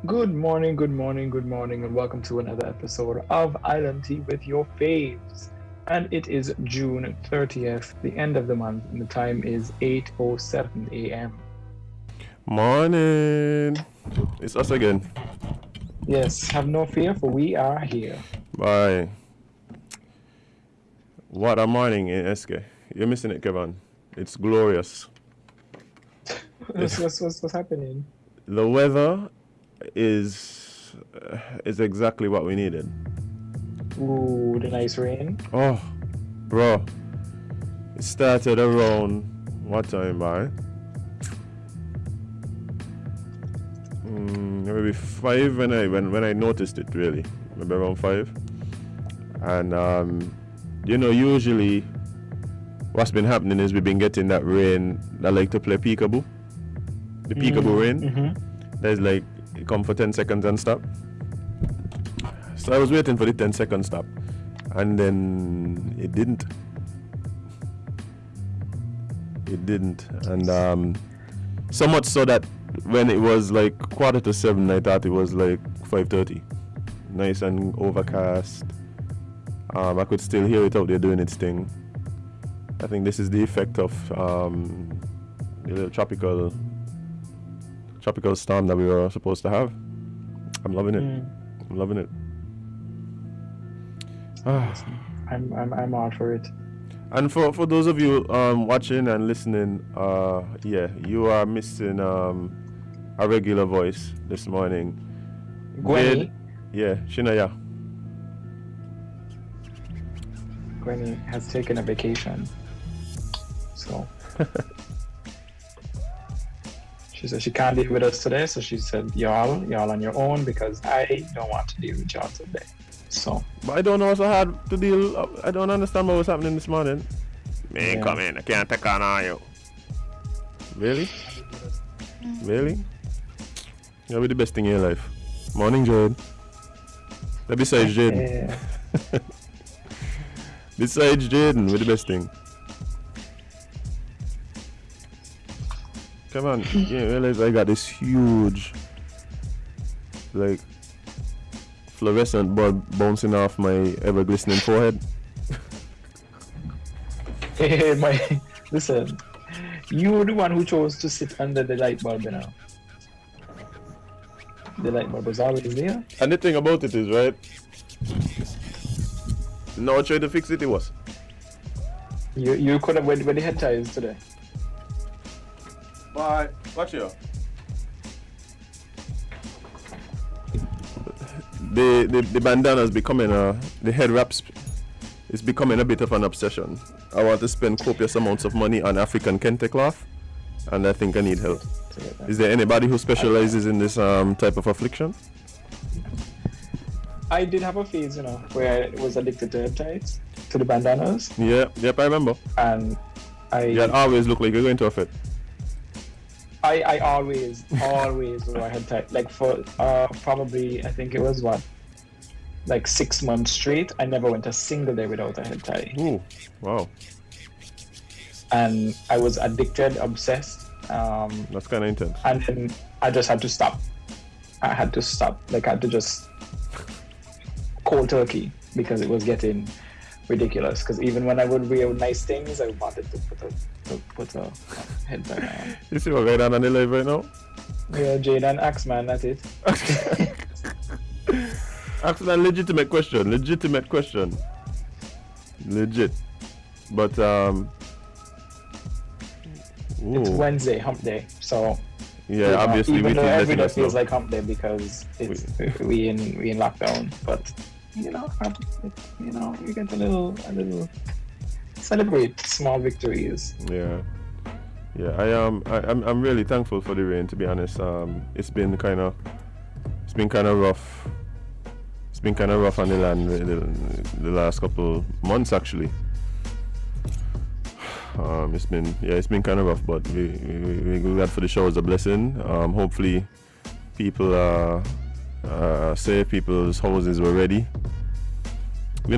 Good morning, good morning, good morning, and welcome to another episode of Island Tea with your faves. And it is June 30th, the end of the month, and the time is 8:07 a.m. Morning. It's us again. Yes, have no fear, for we are here. Bye. What a morning in SK. You're missing it, Kevon. It's glorious. What's happening? The weather is exactly what we needed. Ooh, the nice rain. Oh, bro. It started around what time, by? Maybe 5 when I noticed it, really. Maybe around 5. And usually what's been happening is we've been getting that rain that like to play peekaboo. The peekaboo rain. Mm-hmm. There's like it come for 10 seconds and stop. So I was waiting for the 10-second stop, and then it didn't. And so much so that when it was like 6:45, I thought it was like 5:30. Nice and overcast. I could still hear it out there doing its thing. I think this is the effect of the little tropical storm that we were supposed to have. I'm loving it. I'm loving it. I'm all for it. And for those of you watching and listening, you are missing a regular voice this morning. Gwenny. Yeah, Shinaya. Gwenny has taken a vacation. So she said she can't deal with us today, so she said, y'all on your own, because I don't want to deal with y'all today. So, but I don't know what's so hard to deal. I don't understand what was happening this morning. Man, come in. I can't take on you. Really? Really? That'll be the best thing in your life. Morning, Jade. Besides Jade. Besides Jaden, with the best thing. Come on, you realize I got this huge, like, fluorescent bulb bouncing off my ever glistening forehead. Hey, listen, you were the one who chose to sit under the light bulb, you know. The light bulb was always there. And the thing about it is, right? No, I tried to fix it, it was. You could have went with the head ties today. Bye. Watch you. The bandana is becoming the head wraps is becoming a bit of an obsession. I want to spend copious amounts of money on African kente cloth, and I think I need help. Is there anybody who specializes in this type of affliction? I did have a phase, where I was addicted to head ties, to the bandanas. Yeah, yep, I remember. And you always look like you're going to a fit. I always wore a head tie. Like for probably, I think it was like 6 months straight. I never went a single day without a head tie. Ooh, wow. And I was addicted, obsessed. That's kind of intense. And then I just had to stop. I had to stop. Like I had to just cold turkey, because it was getting ridiculous. Because even when I would wear nice things, I wanted to put a head tie on. You see what's going on the live right now? Yeah, Jade and Axeman, that's it. Axeman, legitimate question. Legit. But it's Wednesday, hump day. So yeah, obviously even we though every day us feels know. like hump day because it's we in lockdown, but you get a little celebrate small victories. Yeah. I'm really thankful for the rain, to be honest. It's been kind of rough. It's been kind of rough on the land the last couple months, actually. It's been kind of rough, but we glad for the shower is a blessing. Hopefully people are safe, people's houses were ready.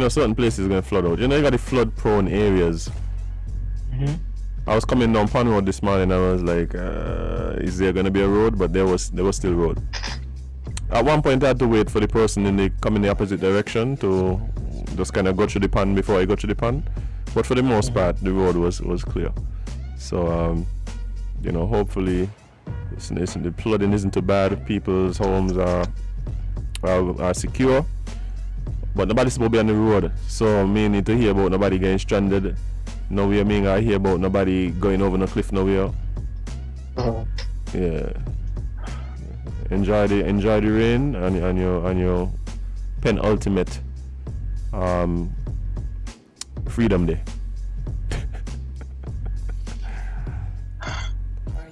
Certain places are going to flood out. You got the flood prone areas. Mm-hmm. I was coming down Pond Road this morning and I was like, is there going to be a road? But there was still road. At one point, I had to wait for the person in the opposite direction to just kind of go through the pan before I go through the pan. But for the most part, the road was clear. So, hopefully, the flooding isn't too bad. People's homes are secure. But nobody's supposed to be on the road. So, me need to hear about nobody getting stranded. Nowhere, me I hear about nobody going over no cliff nowhere. Yeah. Enjoy the rain and your penultimate Freedom Day.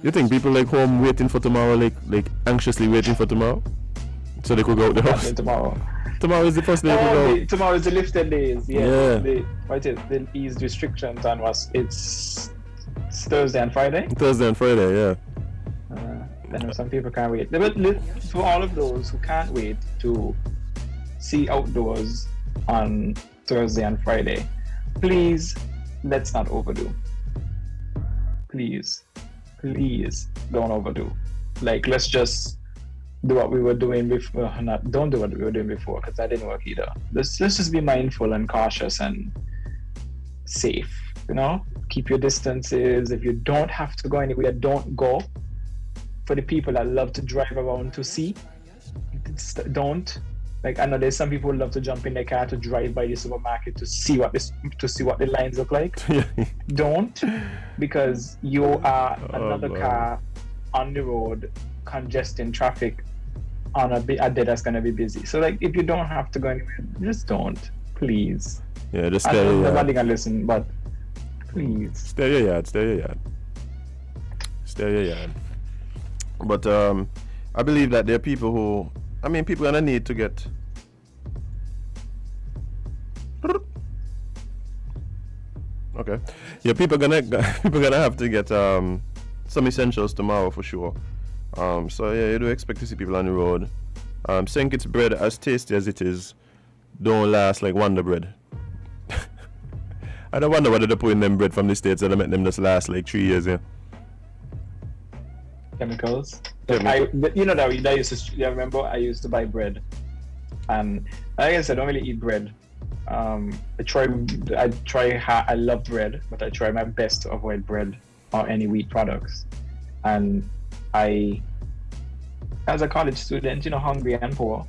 You think people like home waiting for tomorrow, like anxiously waiting for tomorrow, so they could go out the house? Tomorrow is the first day. Tomorrow is the lifted days. Yeah. They eased restrictions on us. It's Thursday and Friday. Yeah. I know some people can't wait. But for all of those who can't wait to see outdoors on Thursday and Friday, please, let's not overdo. Please don't overdo. Like, let's just do what we were doing before. Don't do what we were doing before, because that didn't work either. Let's just be mindful and cautious and safe. Keep your distances. If you don't have to go anywhere, don't go. For the people that love to drive around to see, don't. Like, I know there's some people who love to jump in their car to drive by the supermarket to see what the lines look like. Don't, because you are another car on the road congesting traffic on a day that's gonna be busy. So, like, if you don't have to go anywhere, just don't, please. Yeah, just stay your yard. Nobody can listen, but please stay your yard. But I believe that there are people who, people are gonna need to get. Okay, yeah, people gonna have to get some essentials tomorrow for sure. So yeah, you do expect to see people on the road. St Kitts bread, as tasty as it is, don't last like Wonder Bread. I don't wonder whether they're putting them bread from the States that make them just last like 3 years. Yeah. Chemicals. I remember I used to buy bread, and like I said, I don't really eat bread. I love bread, but I try my best to avoid bread or any wheat products. And I, as a college student, hungry and poor,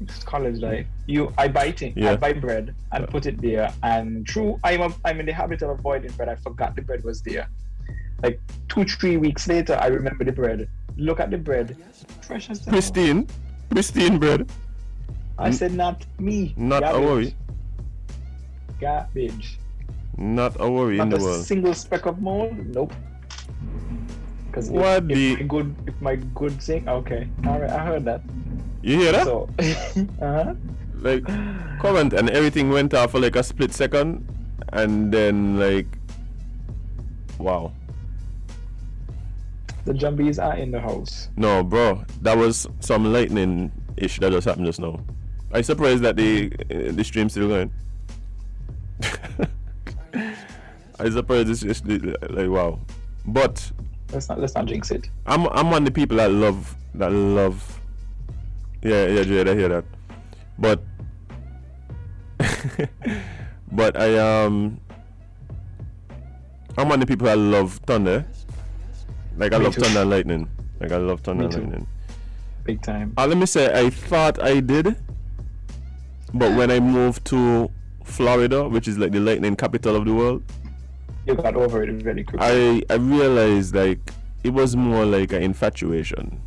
it's college life. I buy things. Yeah. I buy bread and put it there. And true, I'm in the habit of avoiding bread. I forgot the bread was there. Like 2-3 weeks later, I remember the bread. Look at the bread, fresh as pristine bread. I said, not me. Not a worry. Garbage. Not a worry in the world. Not a single speck of mold. Nope. Because if my good thing. Okay, all right, I heard that. You hear that? So, like, comment and everything went off for like a split second, and then like, wow. The jumbies are in the house. No, bro, that was some lightning ish that just happened just now. I'm surprised that the stream's still going. I'm surprised it's just like wow. But let's not jinx it. I'm one of the people that love. Yeah, Jade, I hear that. But I'm one of the people that love thunder. Like, I love thunder and lightning. Big time. Let me say, I thought I did, but when I moved to Florida, which is like the lightning capital of the world, you got over it very quickly. I realized like it was more like an infatuation.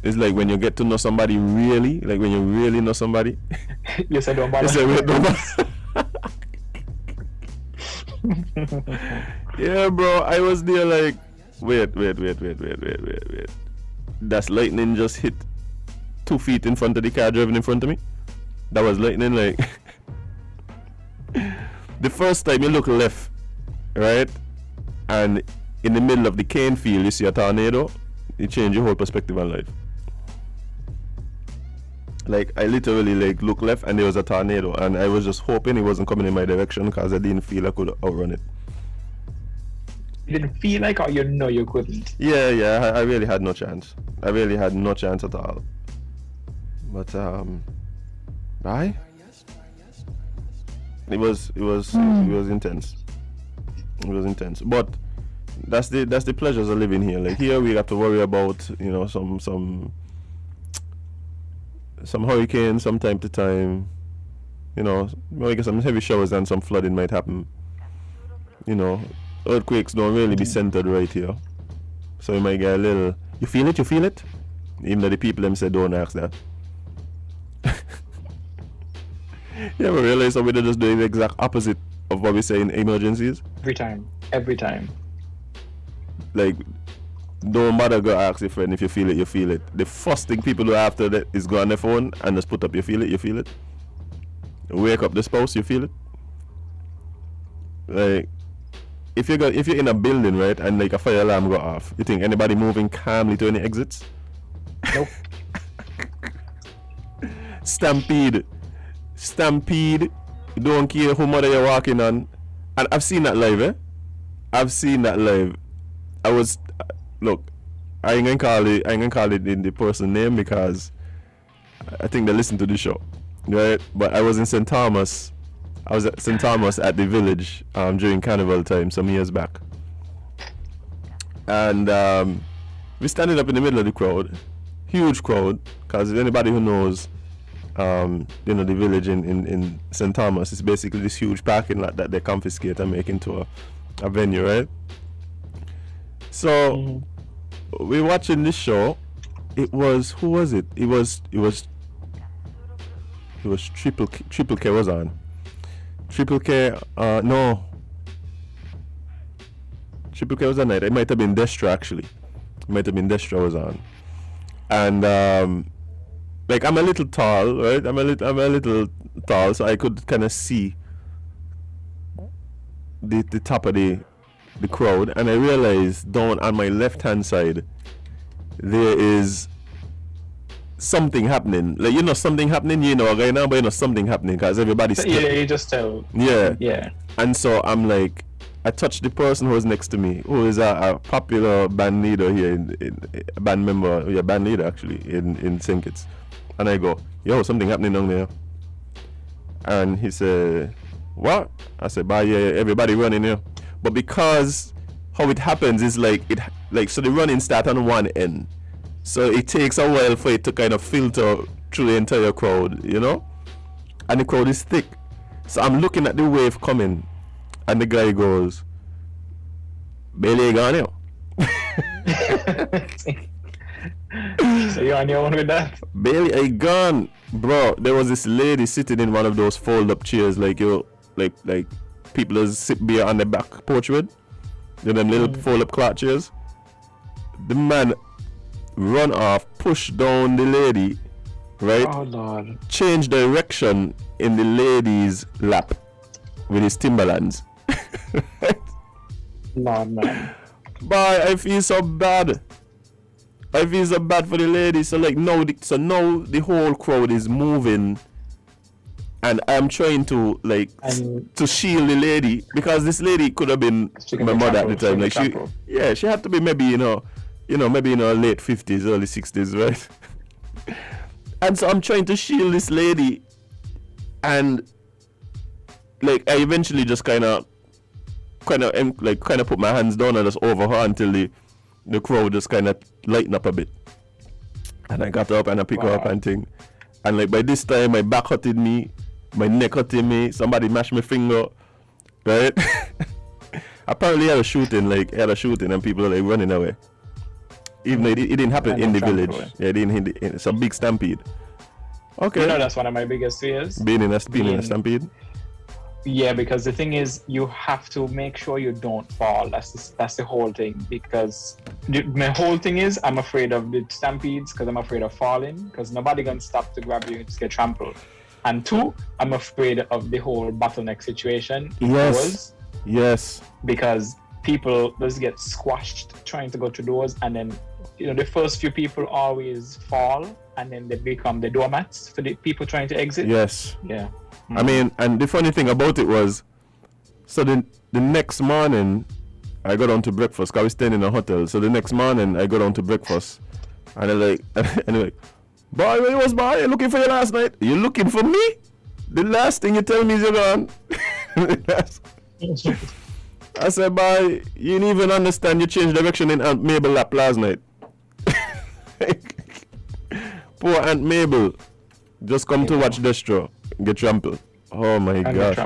It's like when you get to know somebody really, like when you really know somebody. You said don't bother. You say wait, don't bother. Yeah, bro, I was there like, wait. That's lightning just hit 2 feet in front of the car driving in front of me. That was lightning, like. The first time you look left, right, and in the middle of the cane field you see a tornado, it changes your whole perspective on life. Like, I literally like look left and there was a tornado, and I was just hoping it wasn't coming in my direction because I didn't feel I could outrun it. You didn't feel like, or you couldn't? Yeah, I really had no chance. I really had no chance at all. But aye, it was intense. It was intense. But that's the pleasures of living here. Like here we have to worry about, some hurricanes from time to time. I guess some heavy showers and some flooding might happen. Earthquakes don't really be centered right here. So you might get a little, you feel it? Even though the people them say don't ask that. Yeah, we realize that we're just doing the exact opposite of what we say in emergencies. Every time. Like, don't bother go ask your friend if you feel it. The first thing people do after that is go on their phone and just put up you feel it. Wake up the spouse, you feel it. Like, if you're in a building, right, and like a fire alarm go off, you think anybody moving calmly to any exits? Nope. Stampede. You don't care who mother you're walking on. And I've seen that live, I ain't gonna call it in the person's name because I think they listen to the show, right? But I was in St. Thomas. I was at St. Thomas at the village during carnival time some years back. And we standing up in the middle of the crowd, huge crowd, because anybody who knows, the village in St. Thomas is basically this huge parking lot that they confiscate and make into a venue, right? So we're watching this show. Who was it? It was Triple K was on. Triple K was on night. It might have been Destra actually. Was on. And I'm a little tall, right? I'm a little tall, so I could kind of see the top of the crowd, and I realized down on my left hand side there is something happening. Like something happening, right now, but something happening because everybody's yeah, you just tell. Yeah. And so I'm like, I touched the person who was next to me, who is a popular band leader here, band leader actually in St Kitts, and I go, yo, something happening down there. And he said, what? I said, bye, yeah, everybody running here. But because how it happens is so the running start on one end, so it takes a while for it to kind of filter through the entire crowd, and the crowd is thick. So I'm looking at the wave coming, and the guy goes, Bailey gone here. So you're on your own with that? Bailey, I gone, bro. There was this lady sitting in one of those fold-up chairs, like people that sip beer on the back porch with, them little fold-up cloth chairs. The man run off, push down the lady, right? Oh Lord! Change direction in the lady's lap with his Timberlands. Lord, man. Boy, I feel so bad. For the lady. So now the whole crowd is moving, and I'm trying to to shield the lady, because this lady could have been my mother at the time. She had to be maybe maybe in her late 50s, early 60s, right? And so I'm trying to shield this lady, and I eventually just kind of put my hands down and just over her until the crowd just kind of lighten up a bit. And I got up and I pick her up and thing. And by this time my back hurted me, my neck hurted me, somebody mashed my finger, right? Apparently had a shooting and people are running away. Even though it didn't happen in the village. Yeah, it didn't. It's a big stampede. Okay. That's one of my biggest fears. Being in a stampede. Yeah, because the thing is, you have to make sure you don't fall. That's the whole thing. Because my whole thing is, I'm afraid of the stampedes because I'm afraid of falling. Because nobody gonna stop to grab you and just get trampled. And two, I'm afraid of the whole bottleneck situation. Yes. Because people just get squashed trying to go through doors, and then the first few people always fall, and then they become the doormats for the people trying to exit. Yes. Yeah. I mean, and the funny thing about it was, so the next morning I got on to breakfast. I was staying in a hotel, so the next morning I got on to breakfast, and they're like, Boy, where you was, boy? You looking for you last night? You looking for me? The last thing you tell me is you're gone. I said, boy, you didn't even understand you changed direction in Aunt Mabel lap last night. Poor Aunt Mabel. Just come to watch Destro get trampled. Oh my gosh.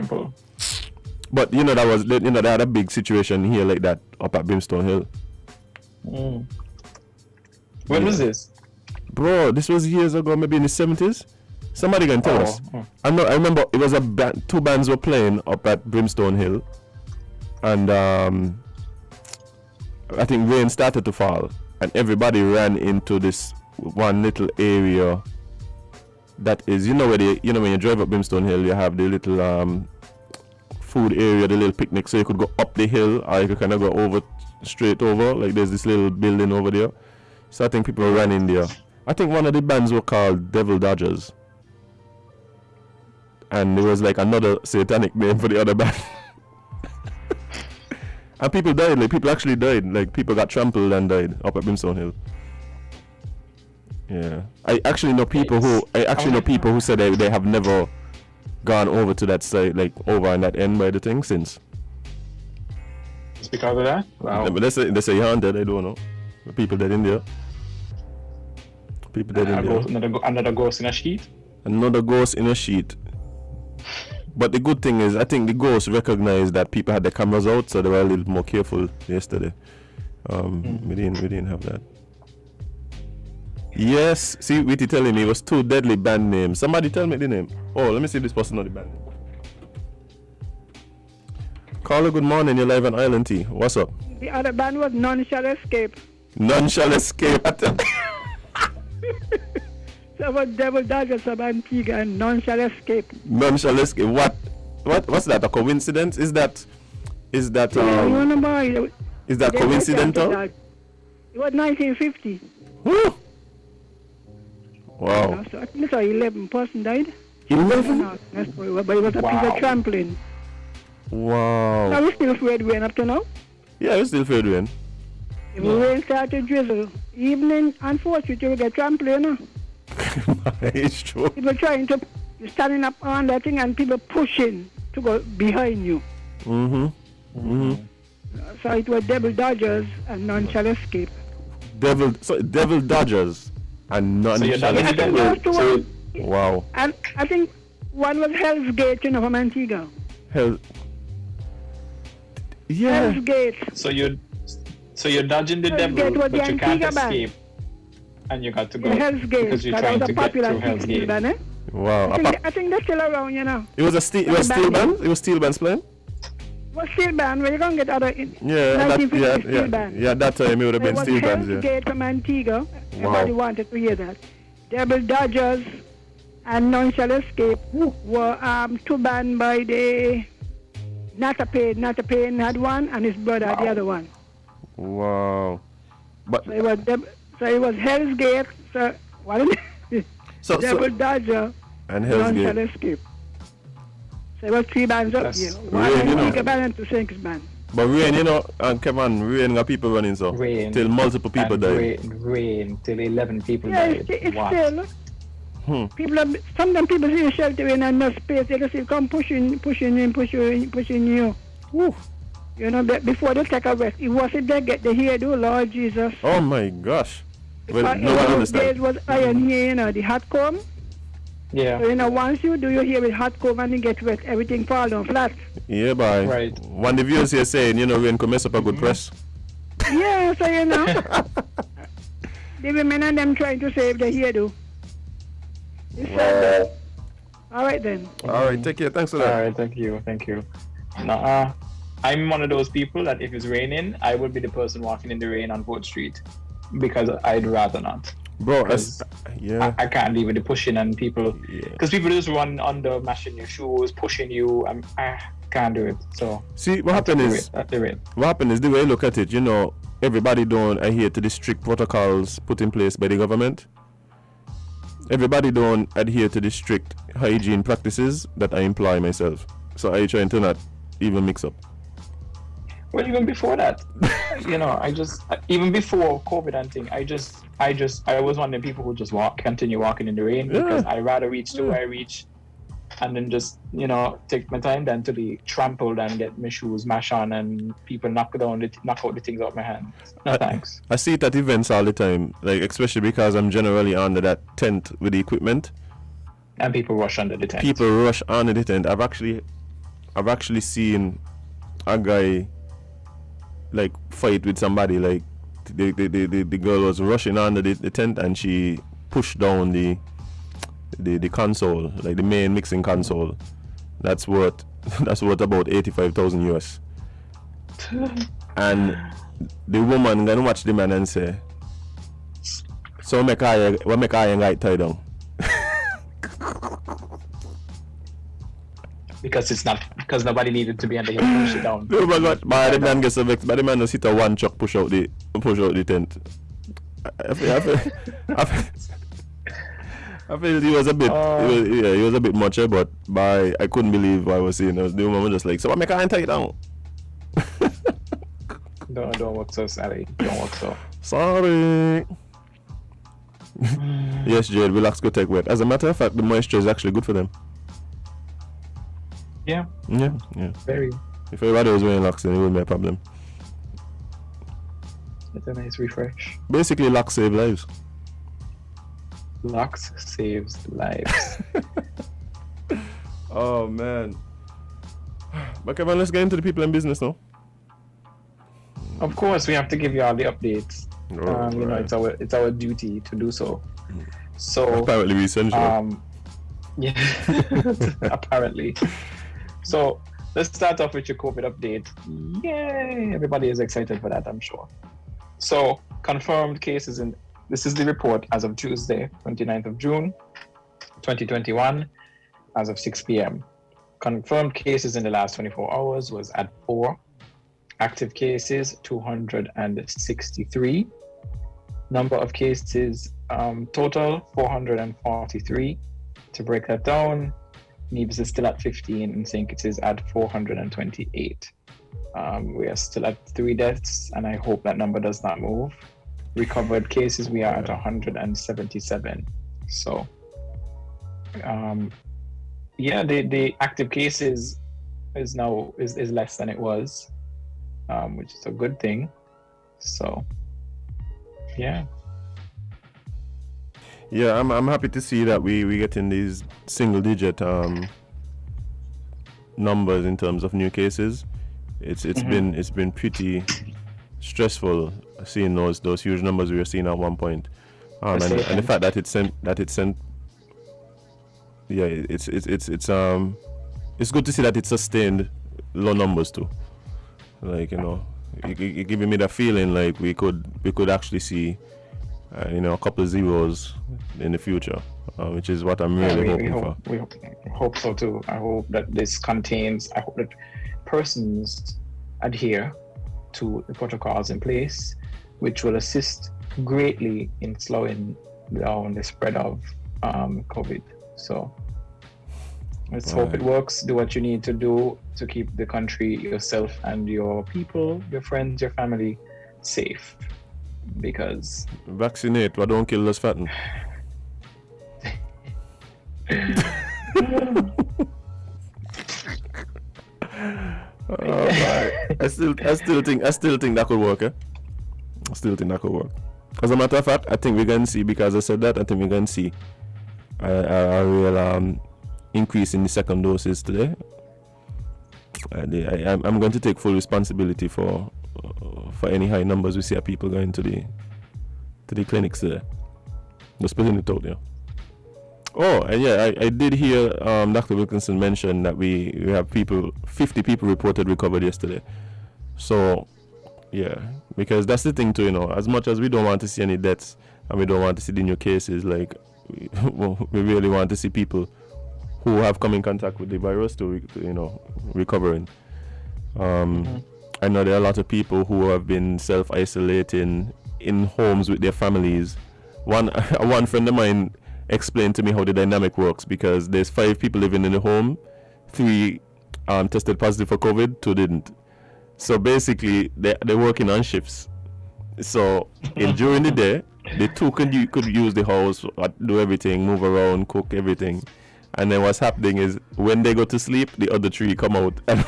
But you know they had a big situation here like that up at Brimstone Hill. When was this? Bro, this was years ago, maybe in the 70s. Somebody can tell us. I remember it was two bands were playing up at Brimstone Hill, and I think rain started to fall, and everybody ran into this one little area. That is, when you drive up Brimstone Hill, you have the little food area, the little picnic, so you could go up the hill, or you could kind of go straight over. Like there's this little building over there. So I think people ran in there. I think one of the bands were called Devil Dodgers. And there was like another satanic name for the other band. And people died, like people actually died. Like people got trampled and died up at Brimstone Hill. Yeah. I actually know people who said they have never gone over to that side, like over on that end by the thing since. It's because of that? Wow. Yeah, but they say you're haunted, I don't know. The people dead in there. People dead in there. Another ghost in a sheet? Another ghost in a sheet. But the good thing is, I think the ghost recognized that people had their cameras out, so they were a little more careful yesterday. We didn't have that. Yes, see, Witty telling me it was two deadly band names. Somebody tell me the name. Oh, let me see if this person know the band name. Carla, good morning. You're live on Island T. What's up? The other band was None Shall Escape. None Shall Escape. So was Devil Dodgers of Antigua and None Shall Escape. None Shall Escape. What's that? A coincidence? Is that is that coincidental? It was 1950. Woo! Wow. So I think 11 person died. 11? But it was a piece of trampling. Wow. Are we still afraid rain up to now? Yeah, we're still afraid rain. If the rain started to drizzle, evening, unfortunately, you will get trampling. It's true. People trying to, you're standing up on that thing and people pushing to go behind you. So it was Devil Dodgers and None Shall Escape. Devil Dodgers and None Shall Escape. Wow. And I think one was Hell's Gate, from Antigua. Yeah. Hell's Gate. So you're dodging the Hell's devil, Gate but you can't Antigua escape. And you got to go. Hell's Gate. Because you're trying to get through Hell's Gate. Band, eh? Wow. I think they're still around, It was steel band? It was steel bands playing? What steel band? Where you going to get other steel band? Yeah, that time it would have been steel bands. Hell's Gate from Antigua. Everybody wanted to hear that. Devil Dodgers and None Shall Escape were two bands by the Not a Pain had one and his brother had the other one. Wow. But so it was Hell's Gate, Devil Dodger and Hell's Gate. None Shall Escape. So it was three bands up here. One Antigua band and two St Kitts band. But rain, and Kevon, rain got people running so. Rain. Till multiple people died. Rain till 11 people died. It's still. Sometimes people see the shelter in and no space. They just come pushing you. Woo. Before they take a rest. It wasn't they get the hairdo, Lord Jesus. Oh my gosh. Well, no one one understands. days was iron here, the hot comb. Yeah. So, once you do your hair with hot comb and you get wet, everything fall down flat. Yeah, bye. Right. One of the viewers here saying, rain could mess up a good press. Yeah, so the women and them trying to save the hairdo. Wow. All right then. All right, take care. Thanks for that. All right, thank you. Now, I'm one of those people that if it's raining, I would be the person walking in the rain on 4th Street because I'd rather not. Bro, I can't deal with the pushing and people, because people just run under, mashing your shoes, pushing you. I can't do it. So see, what happened is the way I look at it. Everybody don't adhere to the strict protocols put in place by the government. Everybody don't adhere to the strict hygiene practices that I employ myself. So I trying to not even mix up. Well, even before that, even before COVID and thing, I was one of the people who just continue walking in the rain because I rather reach to where I reach and then just, take my time than to be trampled and get my shoes mashed on and people knock out the things out my hands. No, thanks. I see it at events all the time, like especially because I'm generally under that tent with the equipment. And people rush under the tent. People rush under the tent. I've actually seen a guy like fight with somebody. Like the girl was rushing under the tent and she pushed down the console, like the main mixing console. That's worth about 85,000 US. And the woman gonna watch the man and say, "So what make I right tie down?" Because nobody needed to be under him to push it down. No, but the man gets so vexed. But the man just hit a one chuck push out the tent. I feel he was a bit he was a bit much, but I couldn't believe what I was seeing. The woman was just like, "So what make I tie it down?" Don't work so, Sally. Don't work so. Sorry. Yes, Jade, relax, go take wet. As a matter of fact, the moisture is actually good for them. Yeah. Very. If everybody was wearing locks, then it wouldn't be a problem. It's a nice refresh. Basically, locks save lives. Locks saves lives. Oh man. But Kevon, let's get into the people in business now. Of course, we have to give you all the updates. Right. It's our duty to do so. So apparently we essential. Yeah. Apparently. So let's start off with your COVID update. Yay! Everybody is excited for that, I'm sure. So confirmed cases this is the report as of Tuesday, 29th of June, 2021, as of 6 p.m. Confirmed cases in the last 24 hours was at 4. Active cases, 263. Number of cases total, 443. To break that down, Nevis is still at 15 and St Kitts is at 428. We are still at 3 deaths and I hope that number does not move. Recovered cases, we are at 177. So, the active cases is now is less than it was, which is a good thing. So, yeah. Yeah, I'm happy to see that we getting these single digit numbers in terms of new cases. It's been pretty stressful seeing those huge numbers we were seeing at one point, and the fact that it's sent. Yeah, it's good to see that it's sustained low numbers too. Like it giving me that feeling like we could actually see a couple of zeros in the future, which is what I'm really hoping for. We hope so too. I hope that I hope that persons adhere to the protocols in place, which will assist greatly in slowing down the spread of COVID. So let's hope it works. Do what you need to do to keep the country, yourself, and your people, your friends, your family safe. Because vaccinate, but don't kill us fatten. I still think that could work. I still think that could work. As a matter of fact, I think we're going to see, because I said that, I think we're going to see a real increase in the second doses today. I'm going to take full responsibility for any high numbers we see of people going to the clinics there. Just putting it out there. Oh, and yeah, I did hear Dr. Wilkinson mention that we have 50 people reported recovered yesterday. So, yeah, because that's the thing too, as much as we don't want to see any deaths and we don't want to see the new cases, like, we really want to see people who have come in contact with the virus to recovering. I know there are a lot of people who have been self-isolating in homes with their families. One friend of mine explained to me how the dynamic works, because there's 5 people living in the home, 3 tested positive for COVID, 2 didn't. So basically, they're working on shifts. So during the day, the two could use the house, do everything, move around, cook everything. And then what's happening is when they go to sleep, the other three come out and I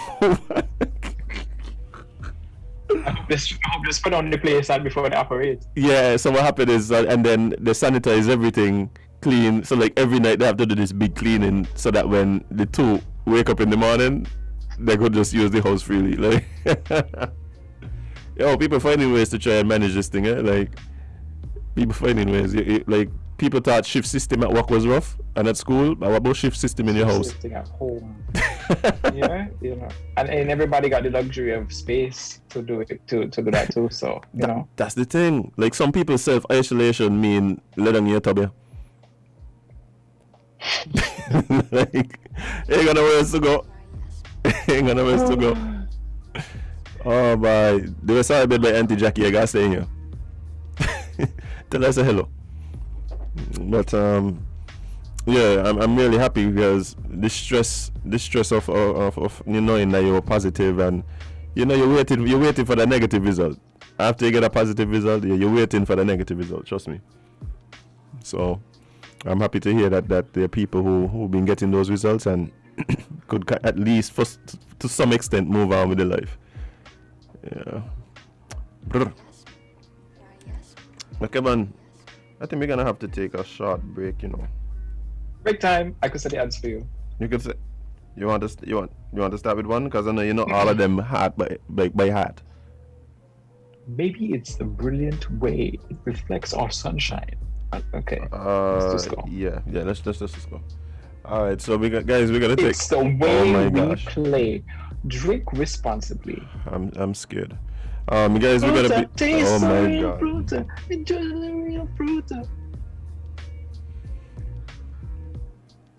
hope this put on the place that before they operate. yeah. So what happened is, and then they sanitize everything, clean. So like every night they have to do this big cleaning, so that when the two wake up in the morning, they could just use the house freely. Like, yo, people finding ways to try and manage this thing. Like, people finding ways. Like, people thought shift system at work was rough and at school, but what about shift system in your house? Sitting at home. Yeah, you know, and everybody got the luxury of space to do it, to do that too. So you know, that's the thing. Like, some people self-isolation mean let on your tubby. Like, ain't gonna where to go. Ain't gonna where to go. Oh boy, they were sorry bed by Auntie Jackie. I gotta stay in here. Tell us a hello. But yeah, I'm really happy because the stress of you knowing that you're positive, and you know you're waiting for the negative result. After you get a positive result, you're waiting for the negative result. Trust me. So I'm happy to hear that there are people who've been getting those results and could at least to some extent move on with their life. Yeah. Brr. Okay, man. I think we're gonna have to take a short break, you know. break time. I could say the ads for you. You could say. You want to start with one, because I know you know all of them heart by heart. Maybe it's the brilliant way it reflects our sunshine. Okay. Let's just go. Yeah. Let's just go. All right. So we're gonna take. It's the way we gosh. play. Drink responsibly. I'm scared. Guys, we're gonna be. Oh my god. Fruta. Enjoy the real fruta.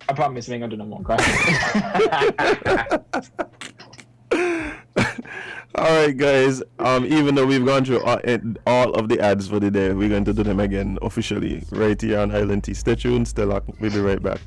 I promise we ain't gonna do no more. Go ahead. All right, guys. Even though we've gone through all of the ads for the day, we're going to do them again officially right here on Island T. Stay tuned. Stay locked. We'll be right back.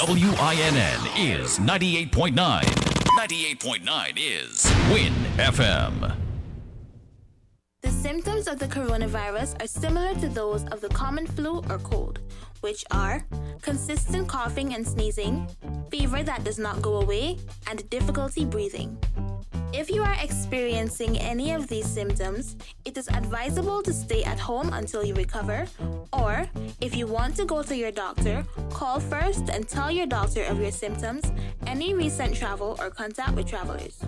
WINN is 98.9. 98.9 is WINN FM. The symptoms of the coronavirus are similar to those of the common flu or cold, which are consistent coughing and sneezing, fever that does not go away, and difficulty breathing. If you are experiencing any of these symptoms, it is advisable to stay at home until you recover, or if you want to go to your doctor, call first and tell your doctor of your symptoms, any recent travel or contact with travelers.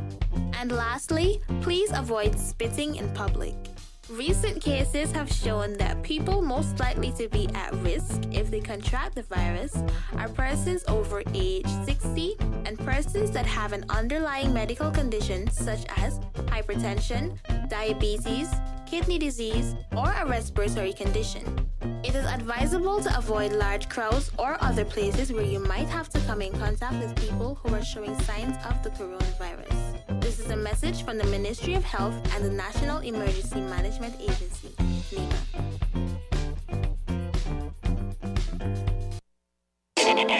And lastly, please avoid spitting in public. Recent cases have shown that people most likely to be at risk if they contract the virus are persons over age 60 and persons that have an underlying medical condition such as hypertension, diabetes, kidney disease, or a respiratory condition. It is advisable to avoid large crowds or other places where you might have to come in contact with people who are showing signs of the coronavirus. This is a message from the Ministry of Health and the National Emergency Management Agency, NEMA.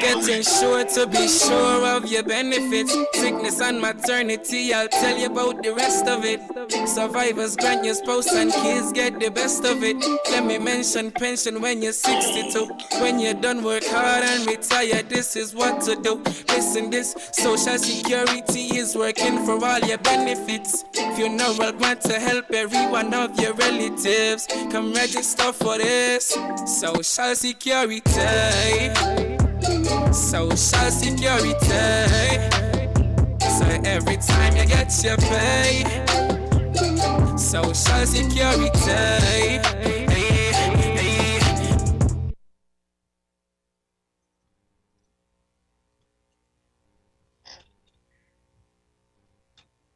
Getting sure to be sure of your benefits. Sickness and maternity, I'll tell you about the rest of it. Survivors grant your spouse and kids get the best of it. Let me mention pension when you're 62. When you're done work hard and retire, this is what to do. Listen, this Social Security is working for all your benefits. Funeral want to help every one of your relatives. Come register for this Social Security. Social Security. So every time you get your pay, Social Security.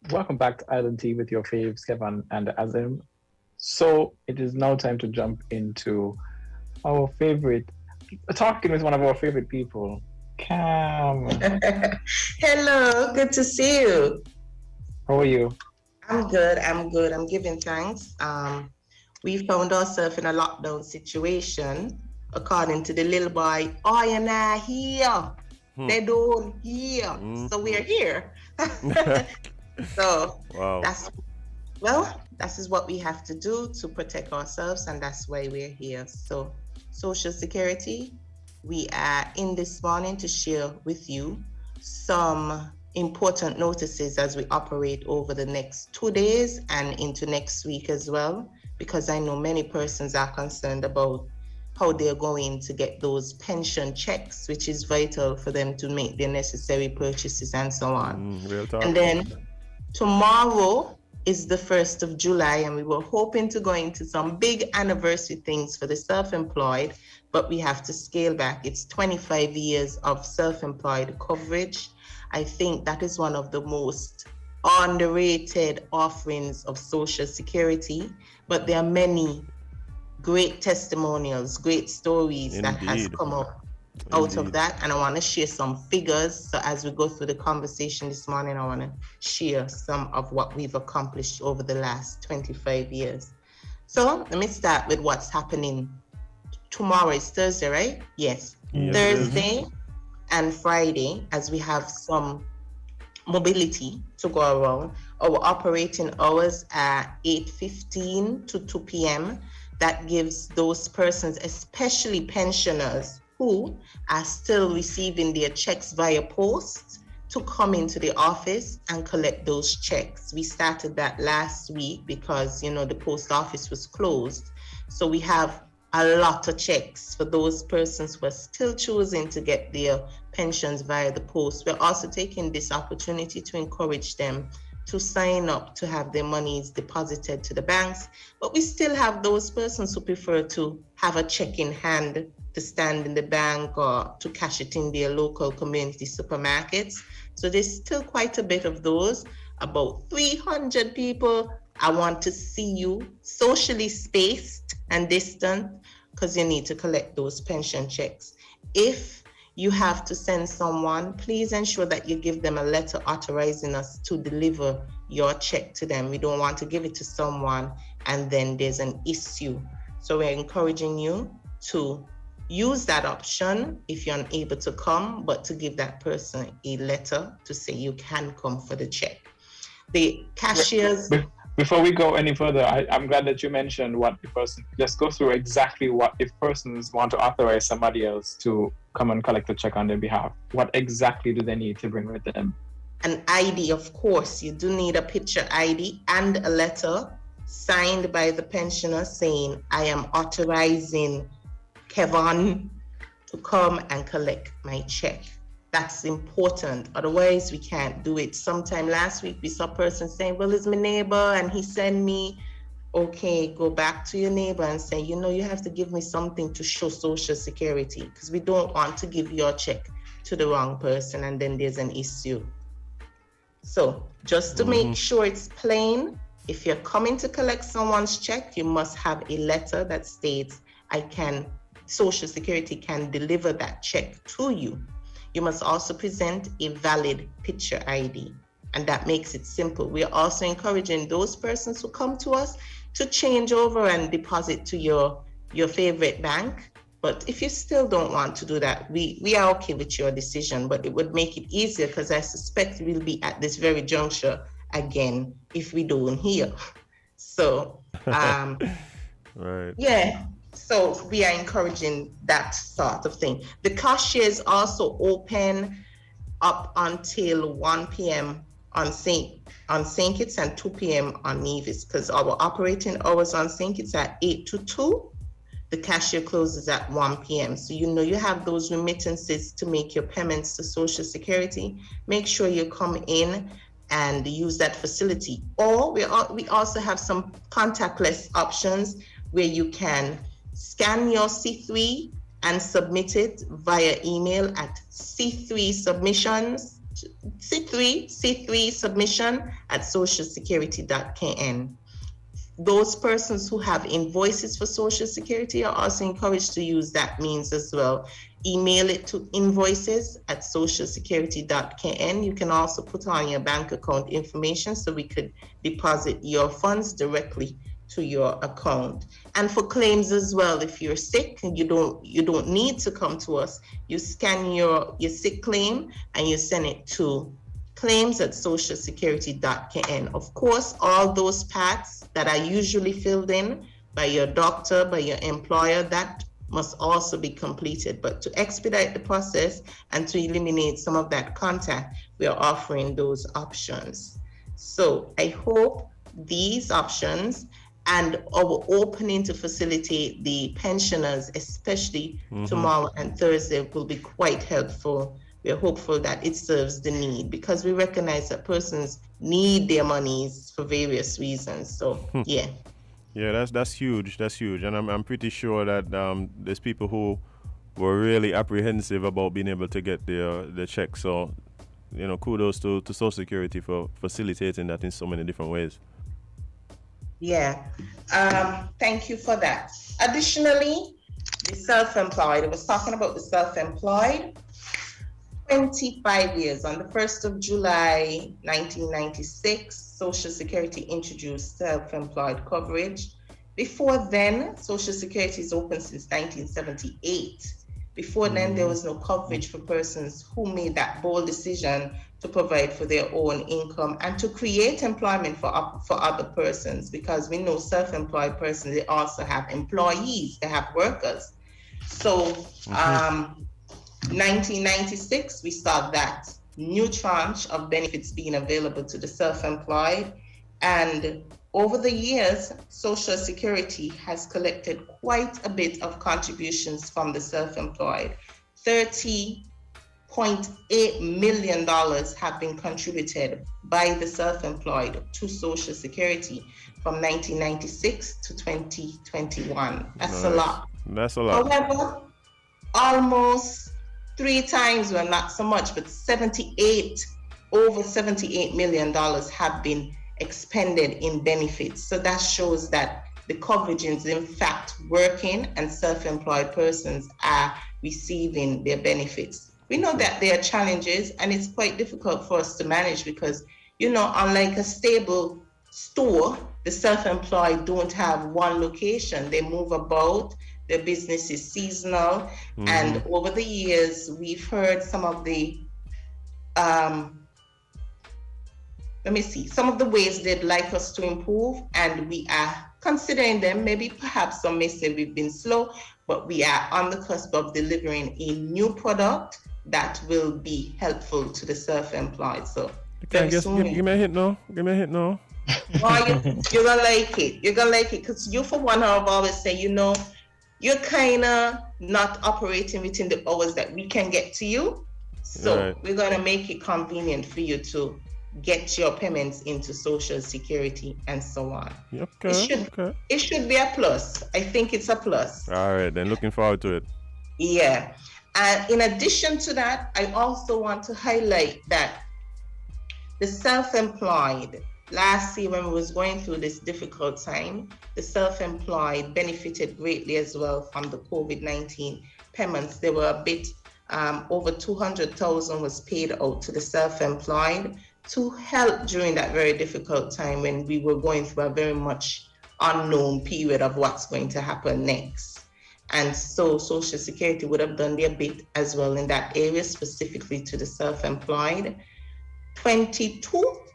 Welcome back to Island Tea with your faves, Kevon and Azem. So it is now time to jump into our favorite, talking with one of our favorite people, Cam. Hello, good to see you. How are you? I'm good. I'm giving thanks. We found ourselves in a lockdown situation, according to the little boy. Oh, you're not here. They don't hear. So we're here. So wow. That is what we have to do to protect ourselves, and that's why we're here. So Social Security, we are in this morning to share with you some important notices as we operate over the next 2 days and into next week as well, because I know many persons are concerned about how they're going to get those pension checks, which is vital for them to make their necessary purchases and so on. Real talk. And then tomorrow is the 1st of July, and we were hoping to go into some big anniversary things for the self-employed, but we have to scale back. It's 25 years of self-employed coverage. I think that is one of the most underrated offerings of Social Security, but there are many great testimonials, great stories that has come up out of that, and I want to share some figures. So as we go through the conversation this morning, I want to share some of what we've accomplished over the last 25 years. So let me start with what's happening. Tomorrow is Thursday, right? Yes. Thursday and Friday, as we have some mobility to go around. Our operating hours are 8:15 to 2 p.m. That gives those persons, especially pensioners, who are still receiving their checks via post, to come into the office and collect those checks. We started that last week because, the post office was closed. So we have a lot of checks for those persons who are still choosing to get their pensions via the post. We're also taking this opportunity to encourage them to sign up to have their monies deposited to the banks, but we still have those persons who prefer to have a check in hand to stand in the bank or to cash it in their local community supermarkets. So there's still quite a bit of those, about 300 people. I want to see you socially spaced and distant, because you need to collect those pension checks. If you have to send someone, please ensure that you give them a letter authorizing us to deliver your check to them. We don't want to give it to someone and then there's an issue. So we're encouraging you to use that option if you're unable to come, but to give that person a letter to say you can come for the check. The cashiers... Before we go any further, I'm glad that you mentioned what the person, let's go through exactly what, if persons want to authorize somebody else to come and collect a check on their behalf, what exactly do they need to bring with them? An ID, of course. You do need a picture ID and a letter signed by the pensioner saying, I am authorizing Kevon to come and collect my check. That's important. Otherwise, we can't do it. Sometime last week, we saw a person saying, well, it's my neighbor and he sent me. Okay, go back to your neighbor and say, you have to give me something to show Social Security, because we don't want to give your check to the wrong person and then there's an issue. So just to make sure it's plain, if you're coming to collect someone's check, you must have a letter that states, Social Security can deliver that check to you. You must also present a valid picture ID, and that makes it simple. We are also encouraging those persons who come to us to change over and deposit to your favorite bank. But if you still don't want to do that, we are okay with your decision, but it would make it easier, because I suspect we'll be at this very juncture again if we don't hear. So, right. Yeah. So we are encouraging that sort of thing. The cashiers also open up until 1 p.m. on St Kitts and 2 p.m. on Nevis, because our operating hours on St Kitts are 8 to 2. The cashier closes at 1 p.m. So you have those remittances to make your payments to Social Security. Make sure you come in and use that facility. Or we also have some contactless options where you can scan your C3 and submit it via email at C3 submission at socialsecurity.kn. Those persons who have invoices for Social Security are also encouraged to use that means as well. Email it to invoices at socialsecurity.kn. You can also put on your bank account information so we could deposit your funds directly to your account. And for claims as well, if you're sick and you don't need to come to us, you scan your sick claim and you send it to claims at socialsecurity.kn. Of course, all those parts that are usually filled in by your doctor, by your employer, that must also be completed. But to expedite the process and to eliminate some of that contact, we are offering those options. So I hope these options and our opening to facilitate the pensioners, especially tomorrow and Thursday, will be quite helpful. We are hopeful that it serves the need because we recognize that persons need their monies for various reasons. So, yeah. Yeah, that's huge. That's huge. And I'm pretty sure that there's people who were really apprehensive about being able to get their check. So, kudos to Social Security for facilitating that in so many different ways. Yeah. Thank you for that. Additionally, the self-employed. I was talking about the self-employed. 25 years. On the 1st of July, 1996, Social Security introduced self-employed coverage. Before then, Social Security is open since 1978. Before then, there was no coverage for persons who made that bold decision to provide for their own income and to create employment for other persons, because we know self-employed persons, they also have employees, they have workers. So, 1996, we saw that new tranche of benefits being available to the self-employed. And over the years, Social Security has collected quite a bit of contributions from the self-employed. $30.8 million have been contributed by the self-employed to Social Security from 1996 to 2021. That's a lot. That's a lot. However, almost 3 times, well, not so much, but over $78 million have been expended in benefits. So that shows that the coverage is in fact working and self-employed persons are receiving their benefits. We know that there are challenges and it's quite difficult for us to manage because, unlike a stable store, the self-employed don't have one location. They move about. Their business is seasonal. And over the years, we've heard some of the, some of the ways they'd like us to improve, and we are considering them. Maybe perhaps some may say we've been slow, but we are on the cusp of delivering a new product that will be helpful to the self-employed. So give me a hint now. Well, you're gonna like it. You're gonna like it because you, for one, have always say, you're kind of not operating within the hours that we can get to you. So we're going to make it convenient for you to get your payments into Social Security and so on. It should be a plus. I think it's a plus. All right, then looking forward to it. Yeah. And in addition to that, I also want to highlight that the self-employed, last year when we was going through this difficult time, the self-employed benefited greatly as well from the COVID-19 payments. There were a bit over 200,000 was paid out to the self-employed to help during that very difficult time when we were going through a very much unknown period of what's going to happen next. And so Social Security would have done their bit as well in that area, specifically to the self-employed.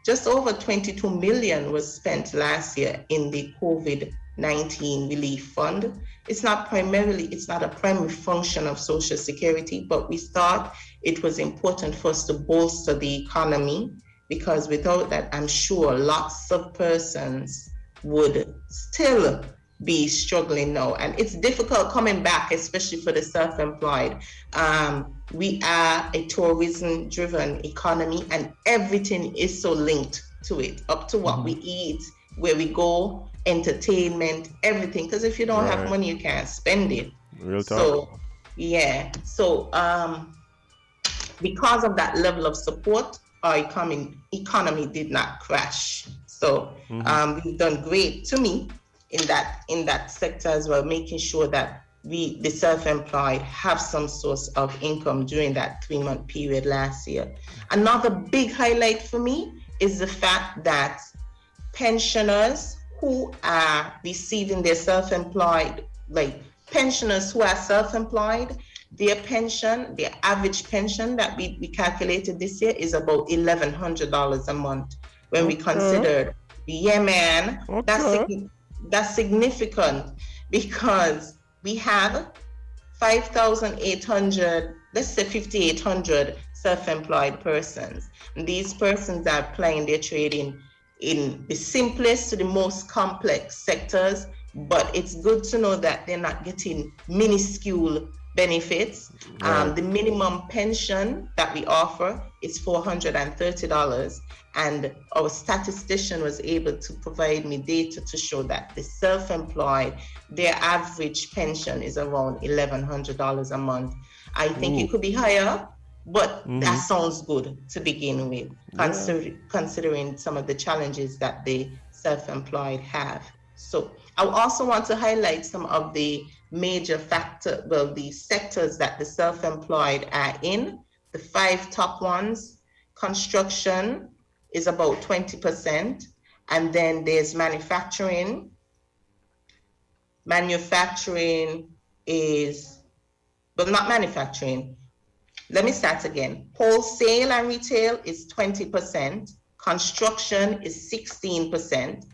Just over 22 million was spent last year in the COVID-19 relief fund. It's not a primary function of Social Security, but we thought it was important for us to bolster the economy, because without that, I'm sure lots of persons would still be struggling now. And it's difficult coming back, especially for the self-employed. We are a tourism-driven economy, and everything is so linked to it, up to what we eat, where we go, entertainment, everything. Because if you don't have money, you can't spend it. Real talk. So, yeah. So, because of that level of support, our economy did not crash. So, we've done great, to me, in that sector as well, making sure that the self-employed have some source of income during that 3-month period last year. Another big highlight for me is the fact that pensioners who are receiving their self-employed, like pensioners who are self-employed, their pension, their average pension that we calculated this year is about $1,100 a month. When we considered, that's significant, because we have 5,800, let's say 5,800 self-employed persons. And these persons are applying their trade in the simplest to the most complex sectors, but it's good to know that they're not getting minuscule benefits. The minimum pension that we offer is $430, and our statistician was able to provide me data to show that the self-employed, their average pension is around $1,100 a month. I think it could be higher, but that sounds good to begin with, considering some of the challenges that the self-employed have. So I also want to highlight some of the major the sectors that the self-employed are in. The 5 top ones: construction is about 20%, and then there's manufacturing. Manufacturing is, but not manufacturing. Let me start again. Wholesale and retail is 20%. Construction is 16%.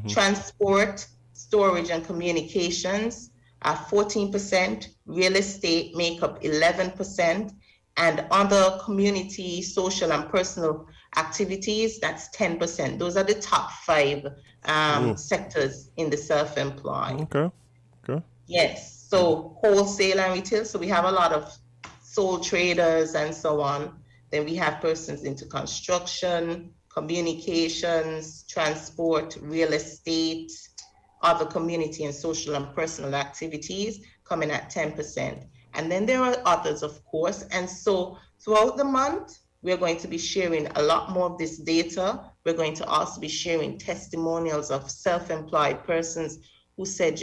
Transport, storage, and communications are 14%. Real estate make up 11%. And other community, social, and personal activities, that's 10%. Those are the top 5 sectors in the self-employed. Okay. Yes. So wholesale and retail. So we have a lot of sole traders and so on. Then we have persons into construction, communications, transport, real estate, other community and social and personal activities coming at 10%. And then there are others, of course. And so throughout the month, we're going to be sharing a lot more of this data. We're going to also be sharing testimonials of self-employed persons who said,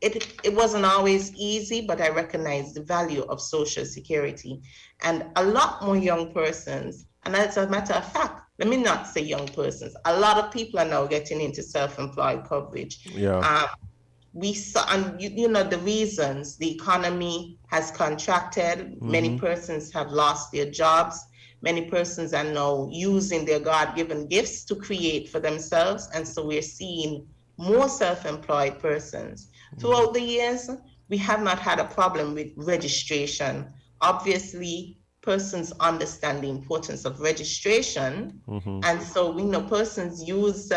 it wasn't always easy, but I recognize the value of Social Security. And a lot more young persons, and as a matter of fact, let me not say young persons, a lot of people are now getting into self-employed coverage. We saw, and the reasons: the economy has contracted, many persons have lost their jobs, many persons are now using their God-given gifts to create for themselves, and so we're seeing more self-employed persons. Throughout the years, we have not had a problem with registration. Obviously, persons understand the importance of registration, and so we know persons use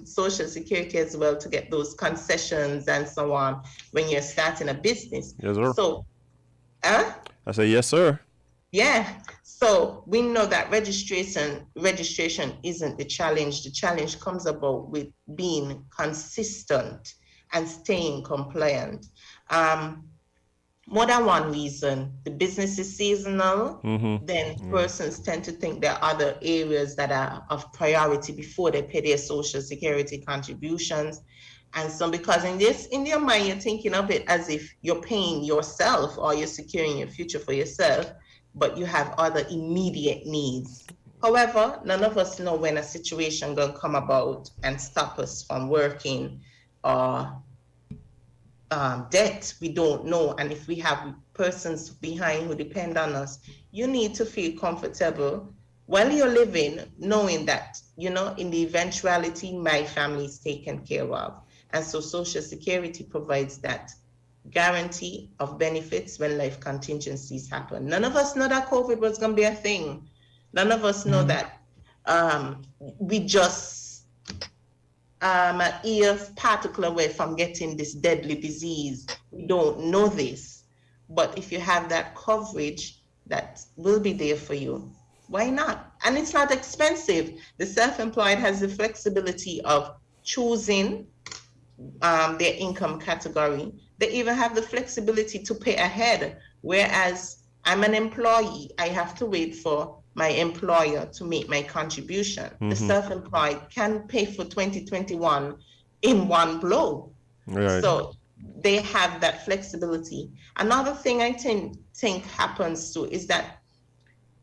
Social Security as well to get those concessions and so on when you're starting a business. Yes, sir. So, I say yes, sir. Yeah. So we know that registration isn't the challenge. The challenge comes about with being consistent and staying compliant. More than one reason. The business is seasonal, then persons tend to think there are other areas that are of priority before they pay their Social Security contributions. And so because in your mind, you're thinking of it as if you're paying yourself or you're securing your future for yourself, but you have other immediate needs. However, none of us know when a situation gonna come about and stop us from working or debt, we don't know. And if we have persons behind who depend on us, you need to feel comfortable while you're living, knowing that, in the eventuality, my family is taken care of. And so Social Security provides that guarantee of benefits when life contingencies happen. None of us know that COVID was going to be a thing. None of us know that we just an ear particle away from getting this deadly disease. We don't know this. But if you have that coverage, that will be there for you. Why not? And it's not expensive. The self-employed has the flexibility of choosing their income category. They even have the flexibility to pay ahead. Whereas I'm an employee, I have to wait for my employer to make my contribution. The self-employed can pay for 2021 in one blow. Right. So they have that flexibility. Another thing I think happens too is that,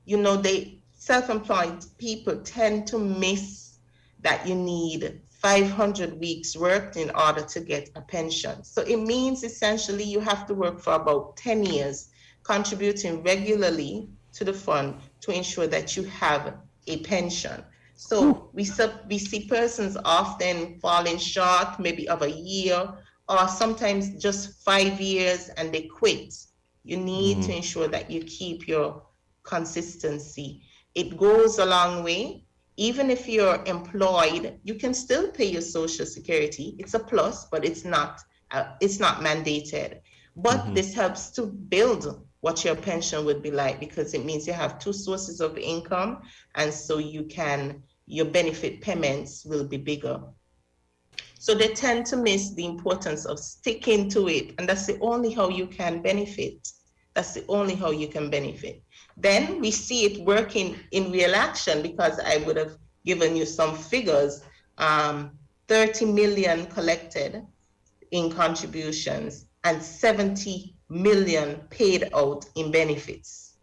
they self-employed people tend to miss that you need 500 weeks worked in order to get a pension. So it means essentially you have to work for about 10 years, contributing regularly to the fund to ensure that you have a pension. So we see persons often falling short, maybe of a year, or sometimes just 5 years, and they quit. You need to ensure that you keep your consistency. It goes a long way. Even if you're employed, you can still pay your Social Security. It's a plus, but it's not mandated. But this helps to build what your pension would be like, because it means you have two sources of income, and so your benefit payments will be bigger. So they tend to miss the importance of sticking to it, and that's the only how you can benefit. That's the only how you can benefit. Then we see it working in real action, because I would have given you some figures. 30 million collected in contributions and 70 million paid out in benefits.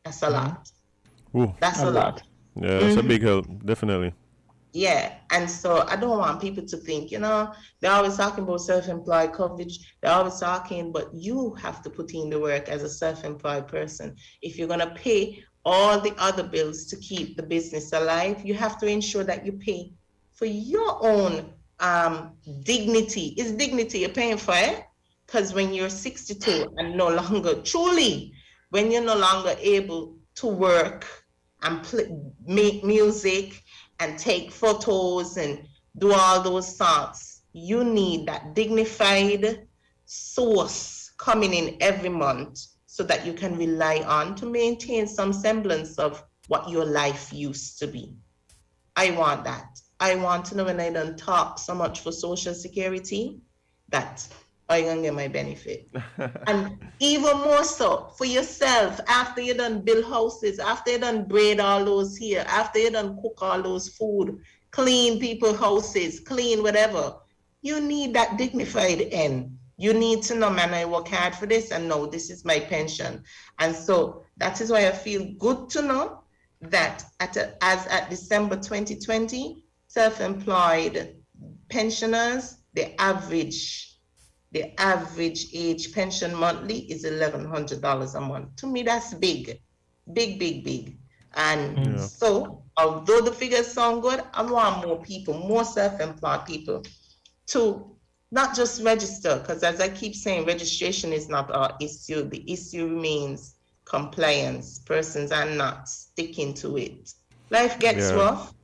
That's a lot. Ooh. That's a lot. Yeah, that's a big help, definitely. Yeah, and so I don't want people to think, they're always talking about self-employed coverage. They're always talking, but you have to put in the work as a self-employed person. If you're going to pay all the other bills to keep the business alive, you have to ensure that you pay for your own dignity. Is dignity you're paying for it? Because when you're 62 and when you're no longer able to work and make music and take photos and do all those thoughts, you need that dignified source coming in every month so that you can rely on to maintain some semblance of what your life used to be. I want that. I want to know when I done talk so much for Social Security that I can get my benefit. And even more so for yourself, after you done build houses, after you done braid all those here, after you done cook all those food, clean people's houses, clean whatever, you need that dignified end. You need to know, man, I work hard for this, and no, this is my pension. And so that is why I feel good to know that as at December 2020, self-employed pensioners, the average age pension monthly is $1,100 a month. To me, that's big. And so, although the figures sound good, I want more people, more self-employed people to not just register, because as I keep saying, registration is not our issue. The issue remains compliance. Persons are not sticking to it. Life gets rough,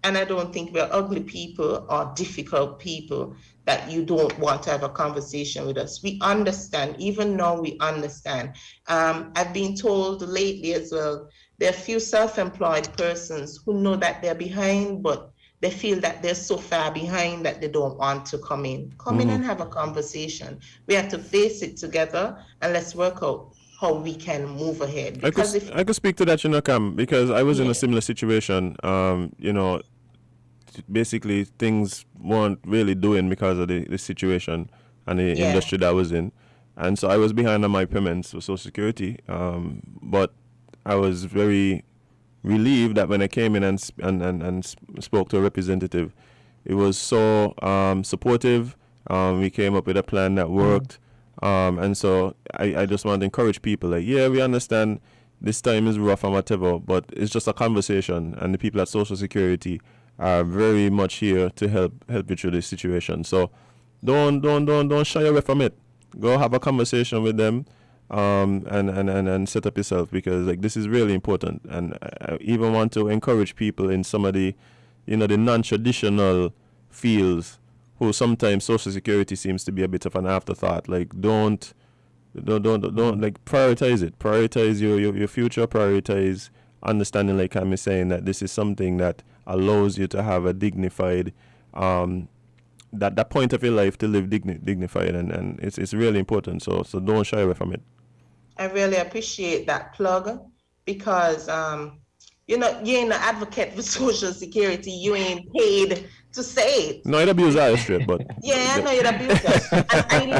and I don't think we're ugly people or difficult people that you don't want to have a conversation with us. We understand, even now we understand. I've been told lately as well, there are few self-employed persons who know that they're behind, but they feel that they're so far behind that they don't want to come in. Come in and have a conversation. We have to face it together, and let's work out how we can move ahead. I could speak to that, Cam, because I was in a similar situation. Basically things weren't really doing because of the situation and the industry that I was in, and so I was behind on my payments for Social Security, but I was very relieved that when I came in and spoke to a representative, it was so supportive. We came up with a plan that worked, and so I just want to encourage people, like, we understand this time is rough and whatever, but it's just a conversation, and the people at Social Security are very much here to help you through this situation. So don't shy away from it. Go have a conversation with them, and set up yourself, because like this is really important. And I even want to encourage people in some of the the non-traditional feels, who sometimes Social Security seems to be a bit of an afterthought. Like, don't like prioritize it. Prioritize your future. Prioritize understanding, like I'm saying, that this is something that allows you to have a dignified, that point of your life to live dignified, and it's really important. So don't shy away from it. I really appreciate that plug, because you ain't an advocate for Social Security. You ain't paid to say it. No, it abuse our straight, but yeah, I know it abuse us. And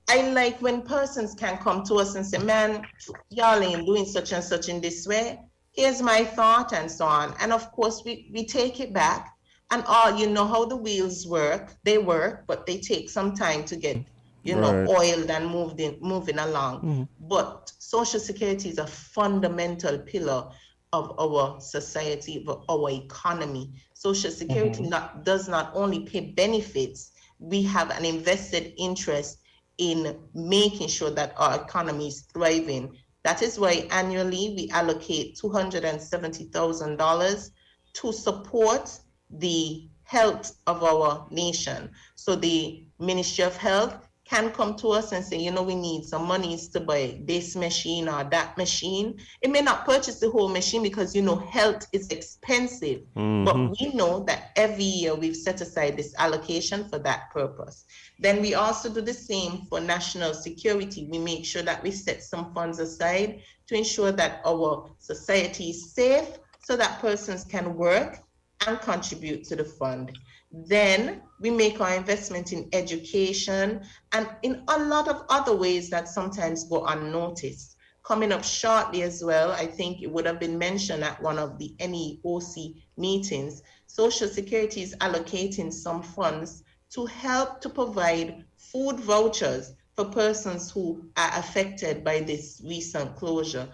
I like when persons can come to us and say, man, y'all ain't doing such and such in this way. Here's my thought, and so on. And of course, we take it back, and how the wheels work. They work, but they take some time to get, Right. oiled and moving along. Mm-hmm. But Social Security is a fundamental pillar of our society, of our economy. Social Security does not only pay benefits, we have an invested interest in making sure that our economy is thriving. That is why annually we allocate $270,000 to support the health of our nation. So the Ministry of Health can come to us and say, we need some monies to buy this machine or that machine. It may not purchase the whole machine because, health is expensive. But we know that every year we've set aside this allocation for that purpose. Then we also do the same for national security. We make sure that we set some funds aside to ensure that our society is safe so that persons can work and contribute to the fund. Then we make our investment in education and in a lot of other ways that sometimes go unnoticed. Coming up shortly as well, I think it would have been mentioned at one of the NEOC meetings, Social Security is allocating some funds to help to provide food vouchers for persons who are affected by this recent closure.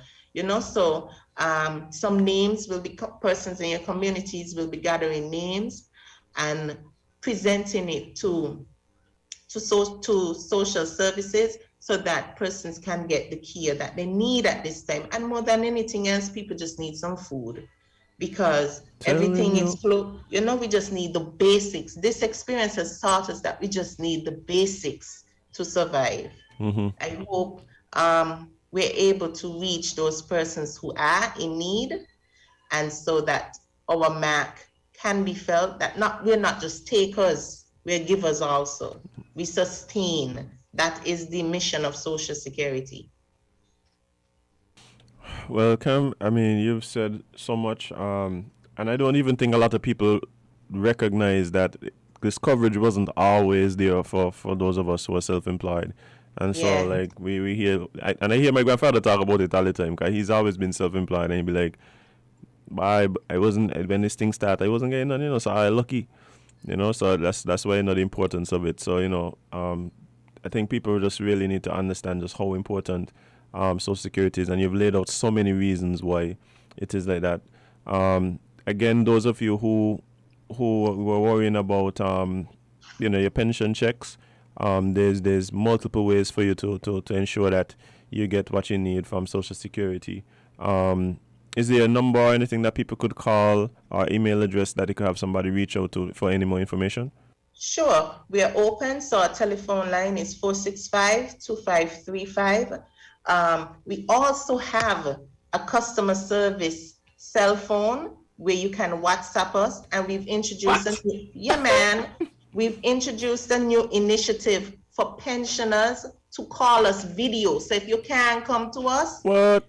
So some names will be, persons in your communities will be gathering names and presenting it to social services so that persons can get the care that they need at this time. And more than anything else, people just need some food, because everything is close. We just need the basics. This experience has taught us that we just need the basics to survive. I hope we're able to reach those persons who are in need, and so that our mark can be felt, that we're not just takers, we're givers also. We sustain. That is the mission of Social Security. Well, Cam, you've said so much, and I don't even think a lot of people recognize that this coverage wasn't always there for those of us who are self-employed. And so, like, we hear, I hear my grandfather talk about it all the time, because he's always been self-employed, and he'd be like, I wasn't, when this thing started, I wasn't getting none, so I lucky, so that's why the importance of it. So, I think people just really need to understand just how important Social Security is, and you've laid out so many reasons why it is like that. Again, those of you who were worrying about your pension checks, there's multiple ways for you to ensure that you get what you need from Social Security. Is there a number or anything that people could call, or email address that they could have somebody reach out to for any more information? Sure, we are open. So our telephone line is 465-2535. We also have a customer service cell phone where you can WhatsApp us, and we've introduced we've introduced a new initiative for pensioners to call us video. So if you can come to us. What?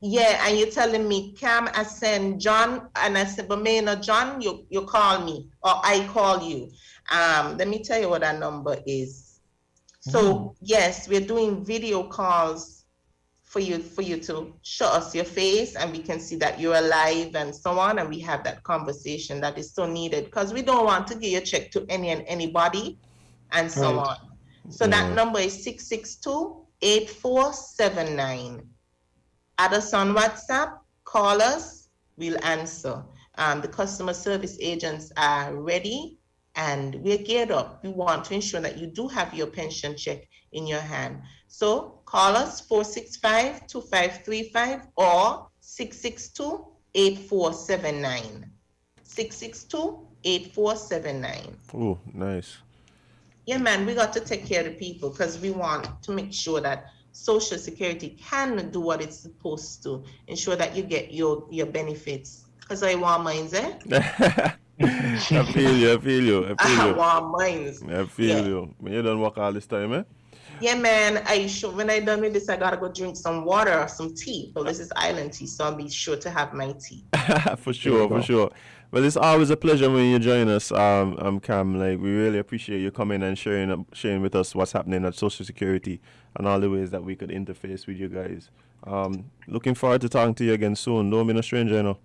Yeah, and you're telling me, Cam, I send John, and I said, but Maynard John, you call me, or I call you. Let me tell you what our number is. So yes, we're doing video calls for you to show us your face, and we can see that you're alive and so on, and we have that conversation that is so needed, because we don't want to give a check to any and anybody and so on. So that number is 662-8479. Add us on WhatsApp, call us, we'll answer. The customer service agents are ready and we're geared up. We want to ensure that you do have your pension check in your hand. So call us 465-2535 or 662-8479. 8479. Oh, nice. Yeah, man, we got to take care of the people because we want to make sure that Social Security can do what it's supposed to, ensure that you get your benefits. Because I want mines, eh? I feel you. I want mines. I feel you. When you don't work all this time, eh? Yeah, man. When I done with this, I gotta go drink some water or some tea. Well, this is island tea, so I'll be sure to have my tea. For sure. Well, it's always a pleasure when you join us, Cam. Like, we really appreciate you coming and sharing with us what's happening at Social Security and all the ways that we could interface with you guys. Looking forward to talking to you again soon. Don't be no stranger, you know.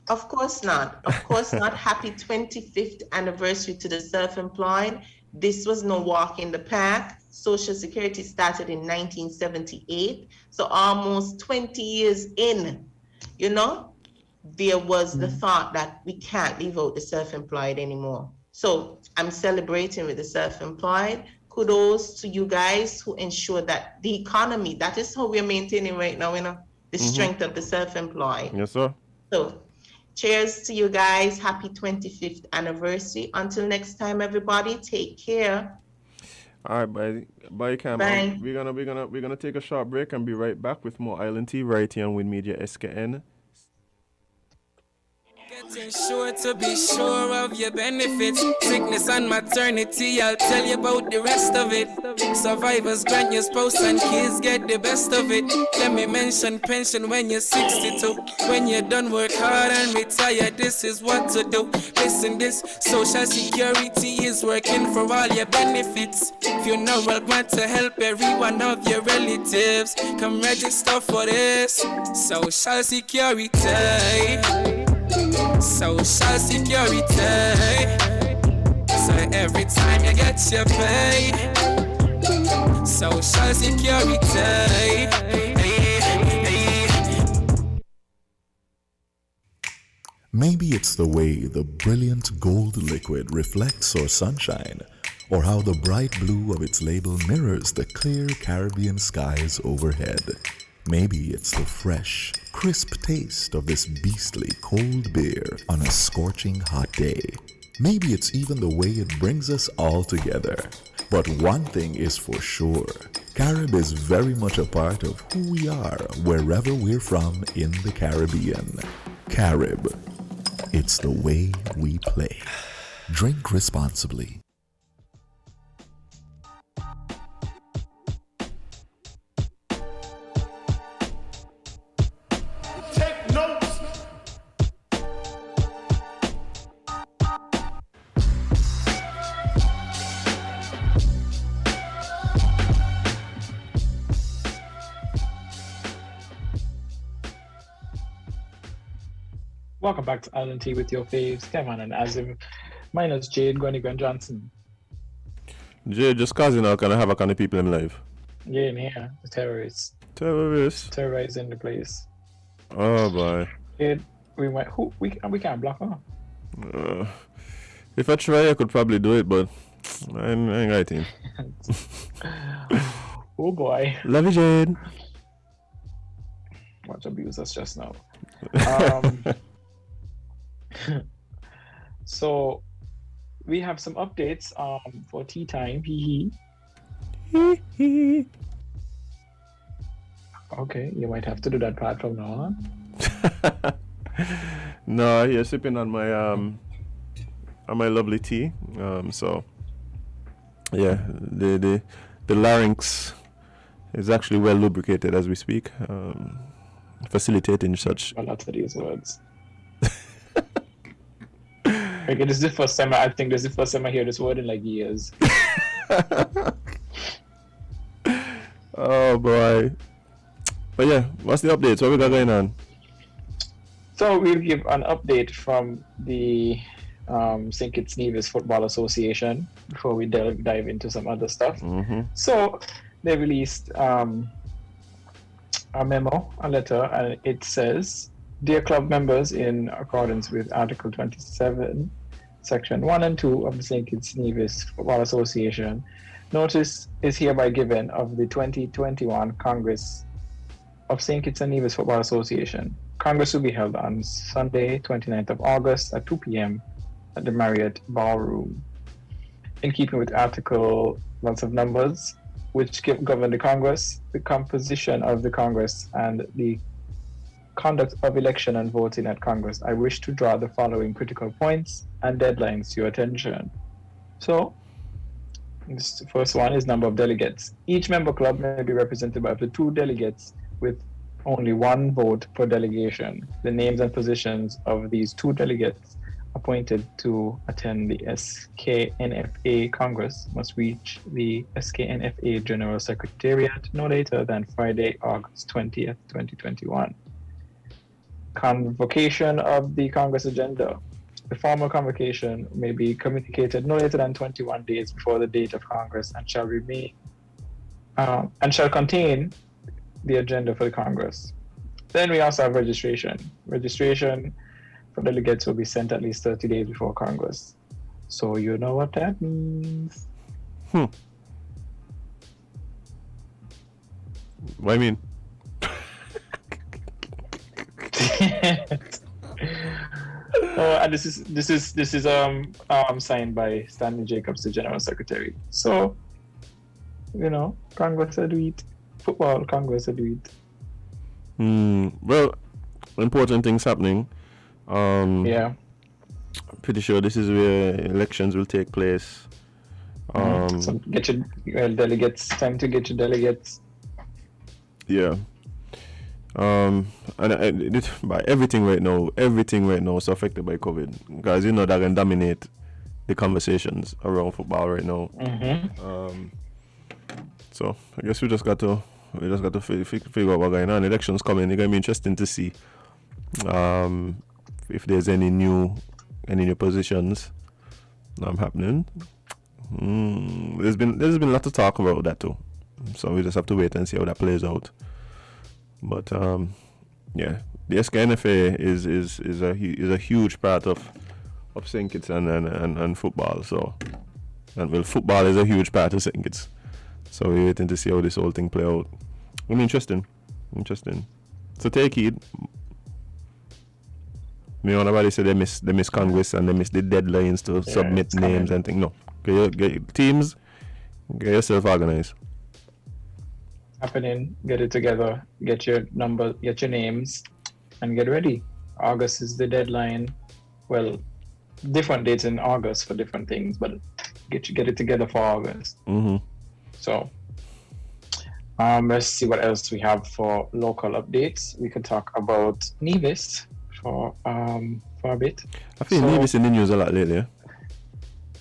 Of course not. Happy 25th anniversary to the self-employed. This was no walk in the park. Social Security started in 1978. So almost 20 years in, you know, there was the thought that we can't leave out the self-employed anymore. So I'm celebrating with the self-employed. Kudos to you guys who ensure that the economy, that is how we're maintaining right now, you know, the strength of the self-employed. Yes, sir. So cheers to you guys. Happy 25th anniversary. Until next time, everybody, take care. All right, bye, Cam. Bye. We're gonna take a short break and be right back with more Island Tea right here on WINNMedia SKN. Getting sure to be sure of your benefits. Sickness and maternity, I'll tell you about the rest of it. Survivors grant your spouse and kids get the best of it. Let me mention pension when you're 62. When you're done work hard and retire, this is what to do. Listen, this Social Security is working for all your benefits. Funeral grant to help every one of your relatives. Come register for this Social Security. Social Security. So every time you get your pay, Social Security. Maybe it's the way the brilliant gold liquid reflects our sunshine, or how the bright blue of its label mirrors the clear Caribbean skies overhead. Maybe it's the fresh, crisp taste of this beastly cold beer on a scorching hot day. Maybe it's even the way it brings us all together. But one thing is for sure, Carib is very much a part of who we are wherever we're from in the Caribbean. Carib, it's the way we play. Drink responsibly. Welcome back to Island Tea with your faves, Kevon and Azem. Mine is Jade, Gwen Johnson. Jade, just cause you know, can I have a kind of people in life? Yeah, in here, the terrorists. Terrorizing the place. Oh boy. Jade, we can't block her. If I try, I could probably do it, but I ain't got it. Oh boy. Love you, Jade. Watch abuse us just now. So we have some updates for tea time. Okay, you might have to do that part from now on. No, you're sipping on my lovely tea. So yeah, the larynx is actually well lubricated as we speak, facilitating such. A lot of these words. Okay, this is the first time I hear this word in like years. Oh boy. But yeah, what's the updates? What we got going on? So we'll give an update from the St Kitts and Nevis Football Association before we dive into some other stuff. Mm-hmm. So they released a letter, and it says, "Dear club members, in accordance with Article 27, Section 1 and 2 of the St Kitts and Nevis Football Association, notice is hereby given of the 2021 Congress of St Kitts and Nevis Football Association. Congress will be held on Sunday, 29th of August at 2 p.m. at the Marriott Ballroom. In keeping with Article lots of numbers, which govern the Congress, the composition of the Congress, and the conduct of election and voting at Congress, I wish to draw the following critical points and deadlines to your attention. So, the first one is number of delegates. Each member club may be represented by up to 2 delegates with only 1 vote per delegation. The names and positions of these 2 delegates appointed to attend the SKNFA Congress must reach the SKNFA General Secretariat no later than Friday, August 20th, 2021. Convocation of the Congress agenda. The formal convocation may be communicated no later than 21 days before the date of Congress and shall contain the agenda for the Congress. Then we also have registration. Registration for delegates will be sent at least 30 days before Congress. So you know what that means. What do you mean? And this is signed by Stanley Jacobs, the General Secretary. So, you know, Congress will do it. Football Congress will do it. Well, important things happening. Yeah. Pretty sure this is where elections will take place. So get your delegates. Time to get your delegates. Yeah. But everything right now is affected by COVID, because you know that can dominate the conversations around football right now. So I guess we just got to figure out what's going on. Elections coming. It's gonna be interesting to see if there's any new positions happening. There's been a lot to talk about that too. So we just have to wait and see how that plays out. But yeah, the SKNFA is a huge part of St Kitts and football. So, football is a huge part of St Kitts. So we're waiting to see how this whole thing play out. Interesting. So take heed. Nobody said they miss Congress and they miss the deadlines to submit names and things. No, get teams, get yourself organized. Happening, get it together, get your number, get your names, and get ready. August is the deadline. Well, different dates in August for different things, but get it together for August. So, let's see what else we have for local updates. We could talk about Nevis for a bit. I feel Nevis in the news a lot lately. Yeah?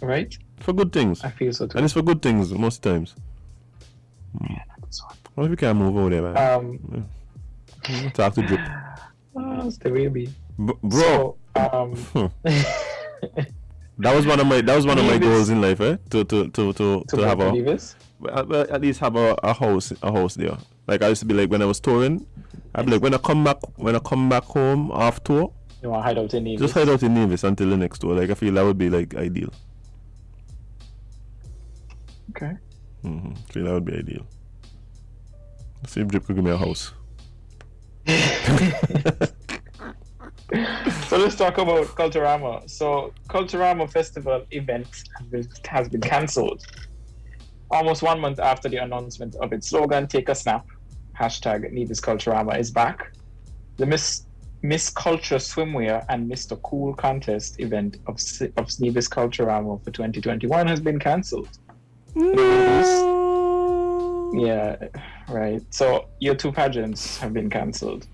Right? For good things. I feel so too. And it's for good things most times. Yeah, that's one. What if we can't move over there, man? Talk to Drip. It's the way be. Bro. So, that was one of my goals in life, eh? To have a Nevis? Well, at least have a house there. Like I used to be like when I was touring, I'd be like when I come back home after tour, you want to hide out in Nevis? Just hide out in Nevis until the next tour. Like I feel that would be like ideal. Okay. I feel that would be ideal. See if Drip could give me a house. So let's talk about Culturama. So Culturama Festival event has been cancelled. Almost 1 month after the announcement of its slogan, Take a Snap, #Nevis Culturama is back. The Miss Culture Swimwear and Mr. Cool contest event of Nevis Culturama for 2021 has been cancelled. Yeah, right. So your 2 pageants have been cancelled.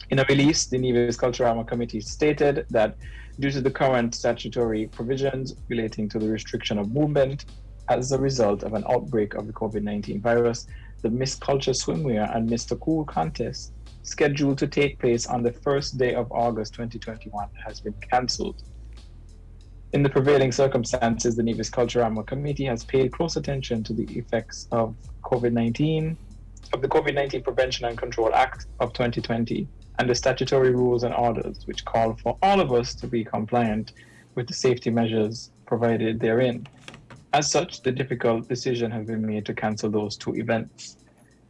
In a release, the Nevis Culturama Committee stated that due to the current statutory provisions relating to the restriction of movement as a result of an outbreak of the COVID-19 virus, the Miss Culture Swimwear and Mr. Cool contest, scheduled to take place on the first day of August 2021, has been cancelled. In the prevailing circumstances, the Nevis Culturama Committee has paid close attention to the effects of the COVID-19 Prevention and Control Act of 2020 and the statutory rules and orders which call for all of us to be compliant with the safety measures provided therein. As such, the difficult decision has been made to cancel those 2 events.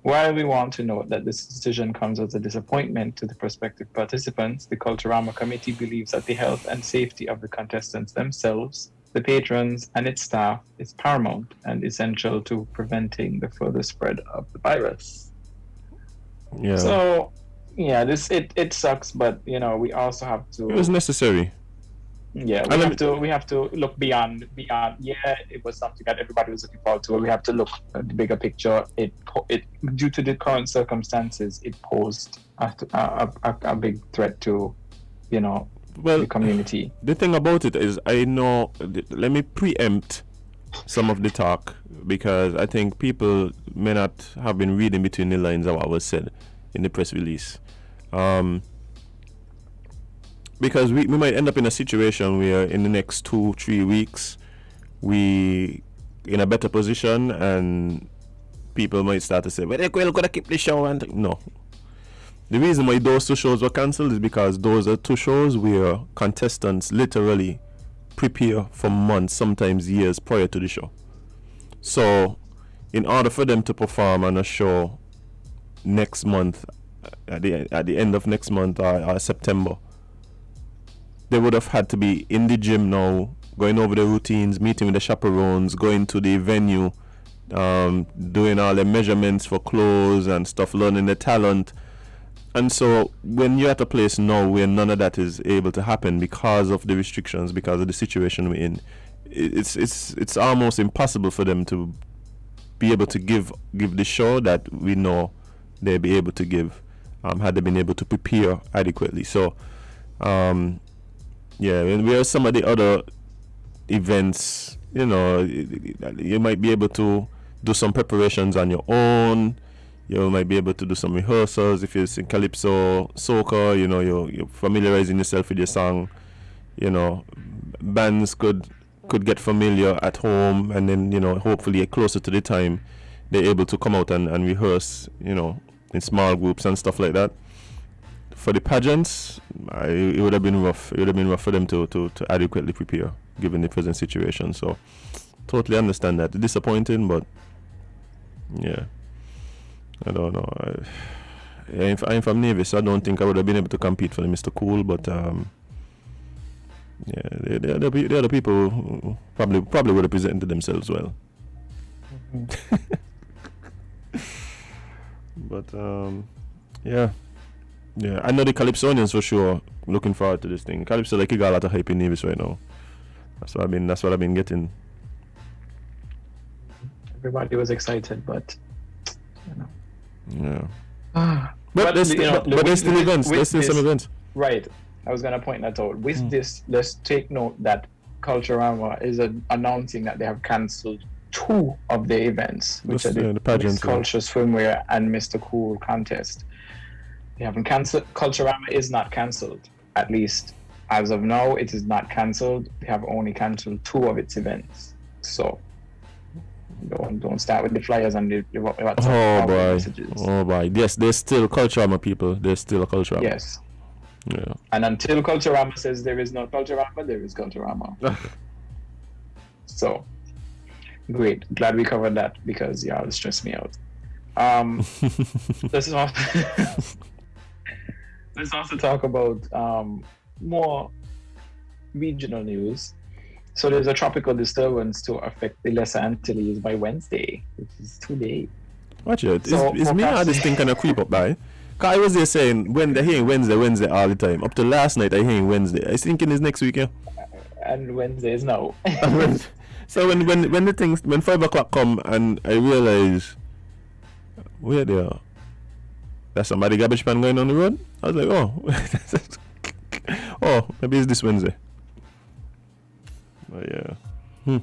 While we want to note that this decision comes as a disappointment to the prospective participants, the Culturama Committee believes that the health and safety of the contestants themselves, the patrons, and its staff is paramount and essential to preventing the further spread of the virus. Yeah. So, yeah, it sucks, but we also have to. It was necessary. Yeah, we have to look beyond. Yeah, it was something that everybody was looking forward to. We have to look at the bigger picture. It due to the current circumstances, it posed a big threat to, the community. The thing about it is, I know. Let me preempt some of the talk, because I think people may not have been reading between the lines of what was said in the press release. Because we might end up in a situation where in the next 2-3 weeks we in a better position, and people might start to say, well, they're going to keep the show. And no. The reason why those 2 shows were cancelled is because those are 2 shows where contestants literally prepare for months, sometimes years prior to the show. So in order for them to perform on a show next month, at the end of next month or September, they would have had to be in the gym now, going over the routines, meeting with the chaperones, going to the venue, doing all the measurements for clothes and stuff, learning the talent. And so when you're at a place now where none of that is able to happen because of the restrictions, because of the situation we're in, it's almost impossible for them to be able to give the show that we know they'll be able to give, had they been able to prepare adequately. So yeah, and where some of the other events, you might be able to do some preparations on your own. You might be able to do some rehearsals. If you're in calypso, soca, you're familiarizing yourself with your song. Bands could get familiar at home, and then hopefully closer to the time they're able to come out and rehearse, in small groups and stuff like that. For the pageants, it would have been rough. It would have been rough for them to adequately prepare, given the present situation. So, totally understand that. Disappointing, but yeah, I don't know. I'm from Nevis, so I don't think I would have been able to compete for the Mr. Cool. But yeah, they're the people who probably would have presented themselves well. Mm-hmm. But yeah. Yeah, I know the Calypsonians for sure looking forward to this thing. Calypso you got a lot of hype in Nevis right now. That's what I've been getting. Everybody was excited, but yeah. But there's still events. There's still some events. Right. I was gonna point that out. With this, let's take note that Culturama is announcing that they have cancelled 2 of the events, which are the pageants, Culture Swimwear and Mr. Cool contest. They haven't cancelled. Culturama is not cancelled. At least as of now, it is not cancelled. They have only cancelled 2 of its events. So don't start with the flyers and the messages. Oh boy. Yes, there's still Culturama people. There's still a Culturama. Yes. Yeah. And until Culturama says there is no Culturama, there is Culturama. So great. Glad we covered that, because y'all stressed me out. Let's also talk about more regional news. So there's a tropical disturbance to affect the Lesser Antilles by Wednesday, which is today. Watch it. So is me or this thing kind of creep up by? Cause I was there saying when they're hearing Wednesday all the time. Up to last night I hearing Wednesday. I was thinking it's next week, yeah. And Wednesday is now. So when the things, when 5 o'clock come and I realize where they are, there's somebody garbage pan going on the road. I was like, oh, maybe it's this Wednesday. But yeah,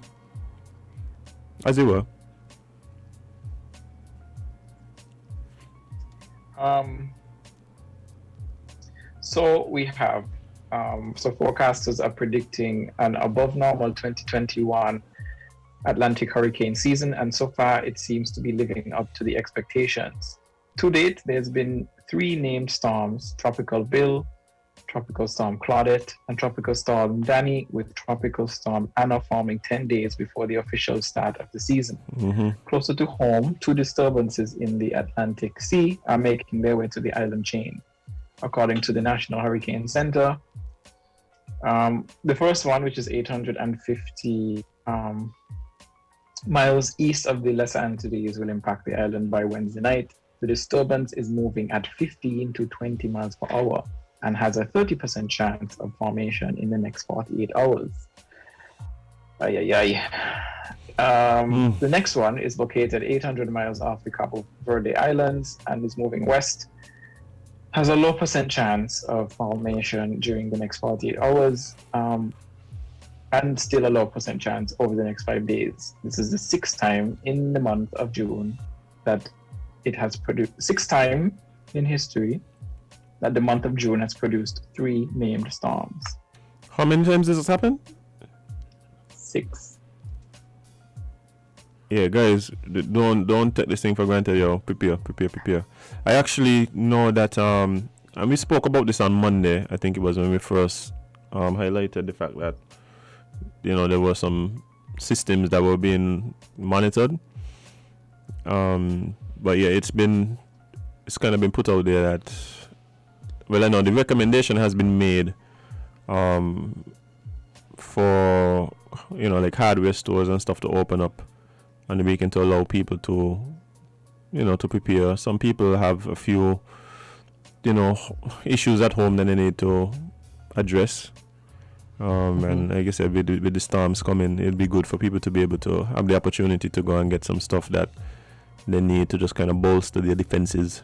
as it were. So we have, so forecasters are predicting an above normal 2021 Atlantic hurricane season, and so far it seems to be living up to the expectations. To date, there's been 3 named storms: Tropical Bill, Tropical Storm Claudette, and Tropical Storm Danny, with Tropical Storm Anna forming 10 days before the official start of the season. Closer to home, 2 disturbances in the Atlantic Sea are making their way to the island chain. According to the National Hurricane Center, the first one, which is 850 miles east of the Lesser Antilles, will impact the island by Wednesday night. The disturbance is moving at 15 to 20 miles per hour and has a 30% chance of formation in the next 48 hours. The next one is located 800 miles off the Cabo Verde Islands and is moving west. Has a low percent chance of formation during the next 48 hours, and still a low percent chance over the next 5 days. This is the 6th time in the month of June that it has produced, 6th time in history that the month of June has produced 3 named storms. How many times has this happened? 6. Yeah, guys, don't take this thing for granted, yo. Prepare. I actually know that, and we spoke about this on Monday. I think it was when we first highlighted the fact that, you know, there were some systems that were being monitored. But yeah, it's kind of been put out there that, well, I know the recommendation has been made for, you know, like hardware stores and stuff to open up on the weekend to allow people to, you know, to prepare. Some people have a few, you know, issues at home that they need to address. And like I said, with the storms coming, it'll be good for people to be able to have the opportunity to go and get some stuff that they need to just kind of bolster their defenses.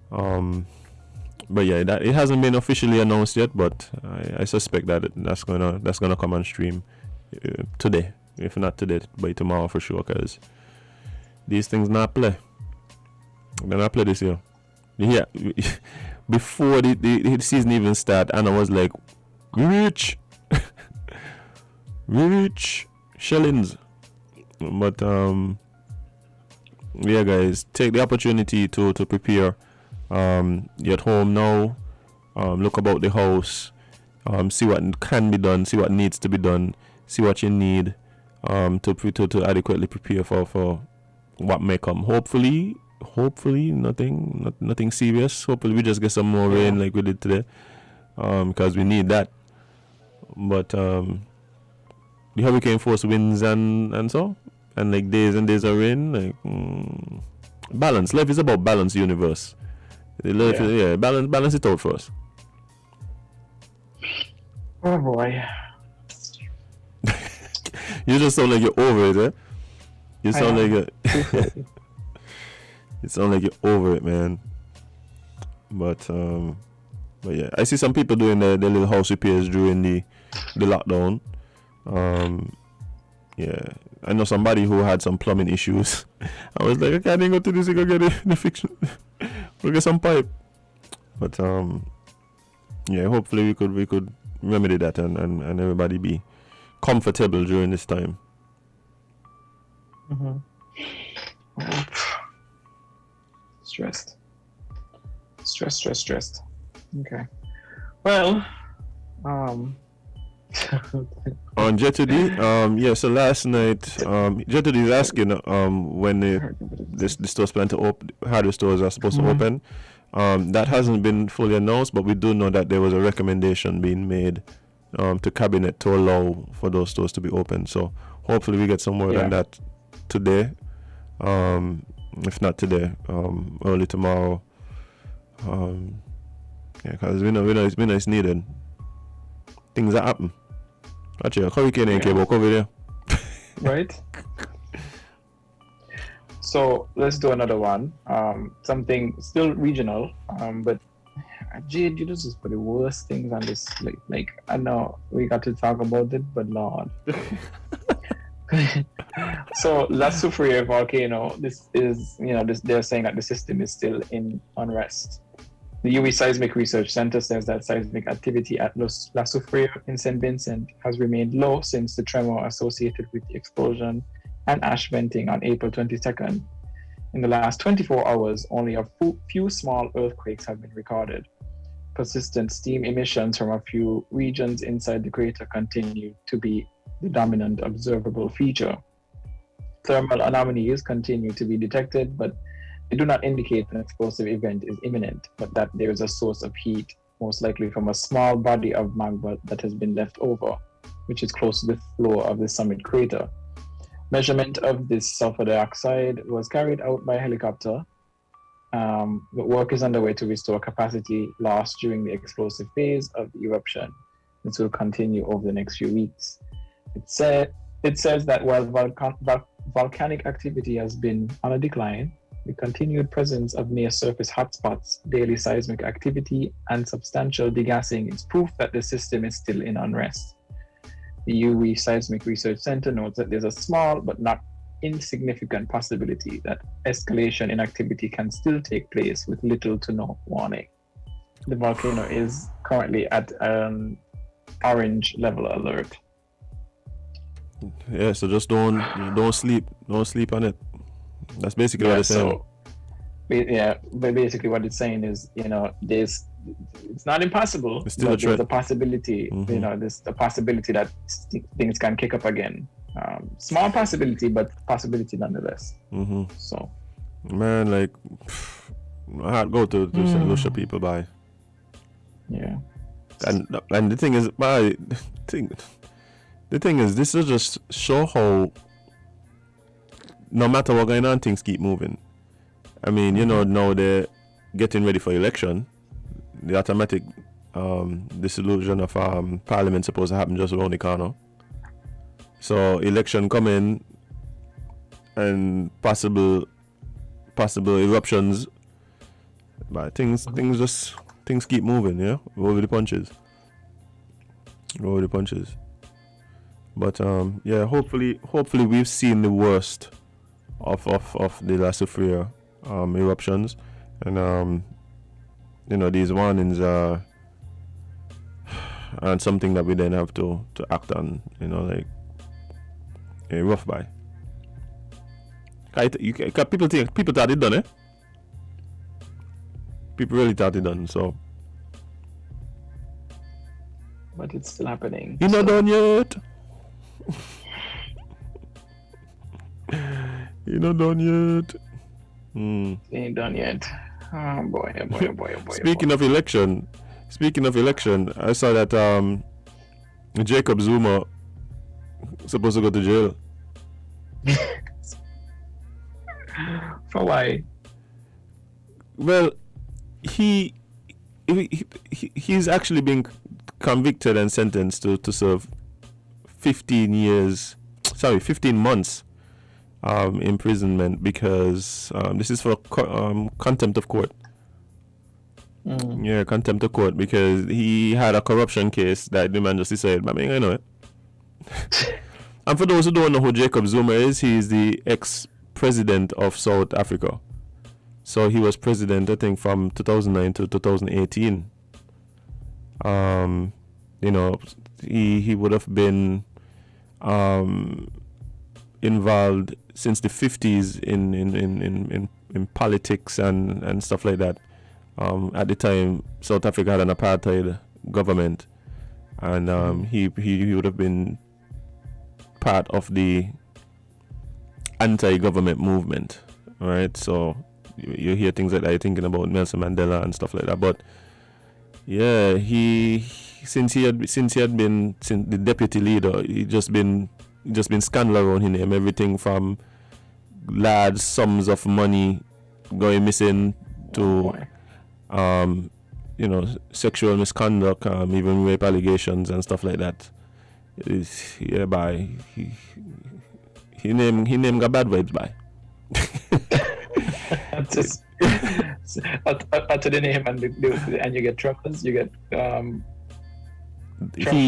But yeah, that it hasn't been officially announced yet, but I suspect that that's gonna come on stream today. If not today, by tomorrow for sure, because these things not play. They're not play this year. Yeah, before the season even start, Anna was like, we reach shillings. But yeah, guys, take the opportunity to prepare. You're at home now. Look about the house. See what can be done. See what needs to be done. See what you need. To adequately prepare for what may come. Hopefully nothing serious. Hopefully we just get some more rain like we did today, because we need that. But the hurricane force winds and so, and like days and days of rain, like balance. Life is about balance, universe. Balance it out for us. Oh boy. You just sound like you're over it, eh? You sound like you sound like you're over it, man. But yeah, I see some people doing their little house repairs during the lockdown. Yeah, I know somebody who had some plumbing issues. I was like, I can't even go to this and go get the fix. We'll get some pipe. But yeah, hopefully we could remedy that and everybody be comfortable during this time. Stressed. Okay. Well, on Jetty, so last night, Jetty is asking when the stores plan to open, how the stores are supposed to open. That hasn't been fully announced, but we do know that there was a recommendation being made to cabinet to allow for those stores to be open. So hopefully we get some word on that today. If not today, early tomorrow. Because we know it's needed. Things that happen. Actually, a hurricane ain't care about COVID there. Right? So let's do another one. Something still regional, but Jade, you just put the worst things on this. Like I know we got to talk about it, but Lord. So La Soufriere volcano. This is, they're saying that the system is still in unrest. The UWI Seismic Research Center says that seismic activity at La Soufriere in St. Vincent has remained low since the tremor associated with the explosion and ash venting on April 22nd. In the last 24 hours, only a few small earthquakes have been recorded. persistent steam emissions from a few regions inside the crater continue to be the dominant observable feature. Thermal anomalies continue to be detected, but they do not indicate an explosive event is imminent, but that there is a source of heat, most likely from a small body of magma that has been left over, which is close to the floor of the summit crater. Measurement of this sulfur dioxide was carried out by helicopter. The work is underway to restore capacity lost during the explosive phase of the eruption. This will continue over the next few weeks. It says that while volcanic activity has been on a decline, the continued presence of near surface hotspots, daily seismic activity, and substantial degassing is proof that the system is still in unrest. The UE Seismic Research Center notes that there's a small but not insignificant possibility that escalation in activity can still take place with little to no warning. The volcano is currently at an orange level alert. Yeah, so just don't sleep on it. That's basically what it's saying. But basically what it's saying is, it's not impossible. It's still a threat. There's a possibility, there's the possibility that things can kick up again. Small possibility, but possibility nonetheless. So, man, like, I had to go to St. Lucia people by. Yeah. And the thing is, the thing is, this will just show how no matter what going on, things keep moving. I mean, now they're getting ready for election. The automatic dissolution of Parliament supposed to happen just around the corner. So election coming and possible eruptions, but things keep moving, yeah. Over the punches. But yeah, hopefully we've seen the worst of the La Soufrière eruptions, and these warnings are something that we then have to act on, like a rough by. People thought it done, eh? People really thought it done, so. But it's still happening. You're not done yet. You're not done yet. Ain't done yet. Oh boy. Speaking of election, I saw that Jacob Zuma supposed to go to jail. For why? Well, he's actually been convicted and sentenced to serve 15 months imprisonment because this is for contempt of court. Yeah, contempt of court, because he had a corruption case that the man just decided, I mean, I know it. And for those who don't know who Jacob Zuma is, he is the ex-president of South Africa. So he was president, I think, from 2009 to 2018. He would have been involved since the 50s in politics and stuff like that. At the time, South Africa had an apartheid government, and he would have been part of the anti-government movement. All right, so you hear things like that, you're thinking about Nelson Mandela and stuff like that. But yeah, since he had been the deputy leader, he just been scandal around his name. Everything from large sums of money going missing to sexual misconduct, even rape allegations and stuff like that. He named got bad vibes by. Just utter the name and you get troubles. You get troubles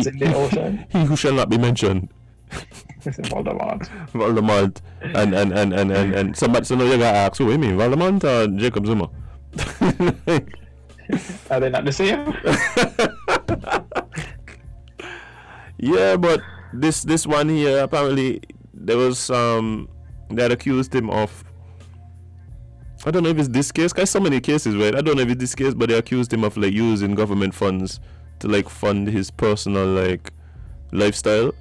in the ocean. He who shall not be mentioned. Voldemort. And somebody, so now you gotta ask, who you mean, Voldemort or Jacob Zuma? Are they not the same? Yeah, but this one here, apparently there was they had accused him of I don't know if it's this case, because so many cases, right? I don't know if it's this case, but they accused him of like using government funds to like fund his personal like lifestyle.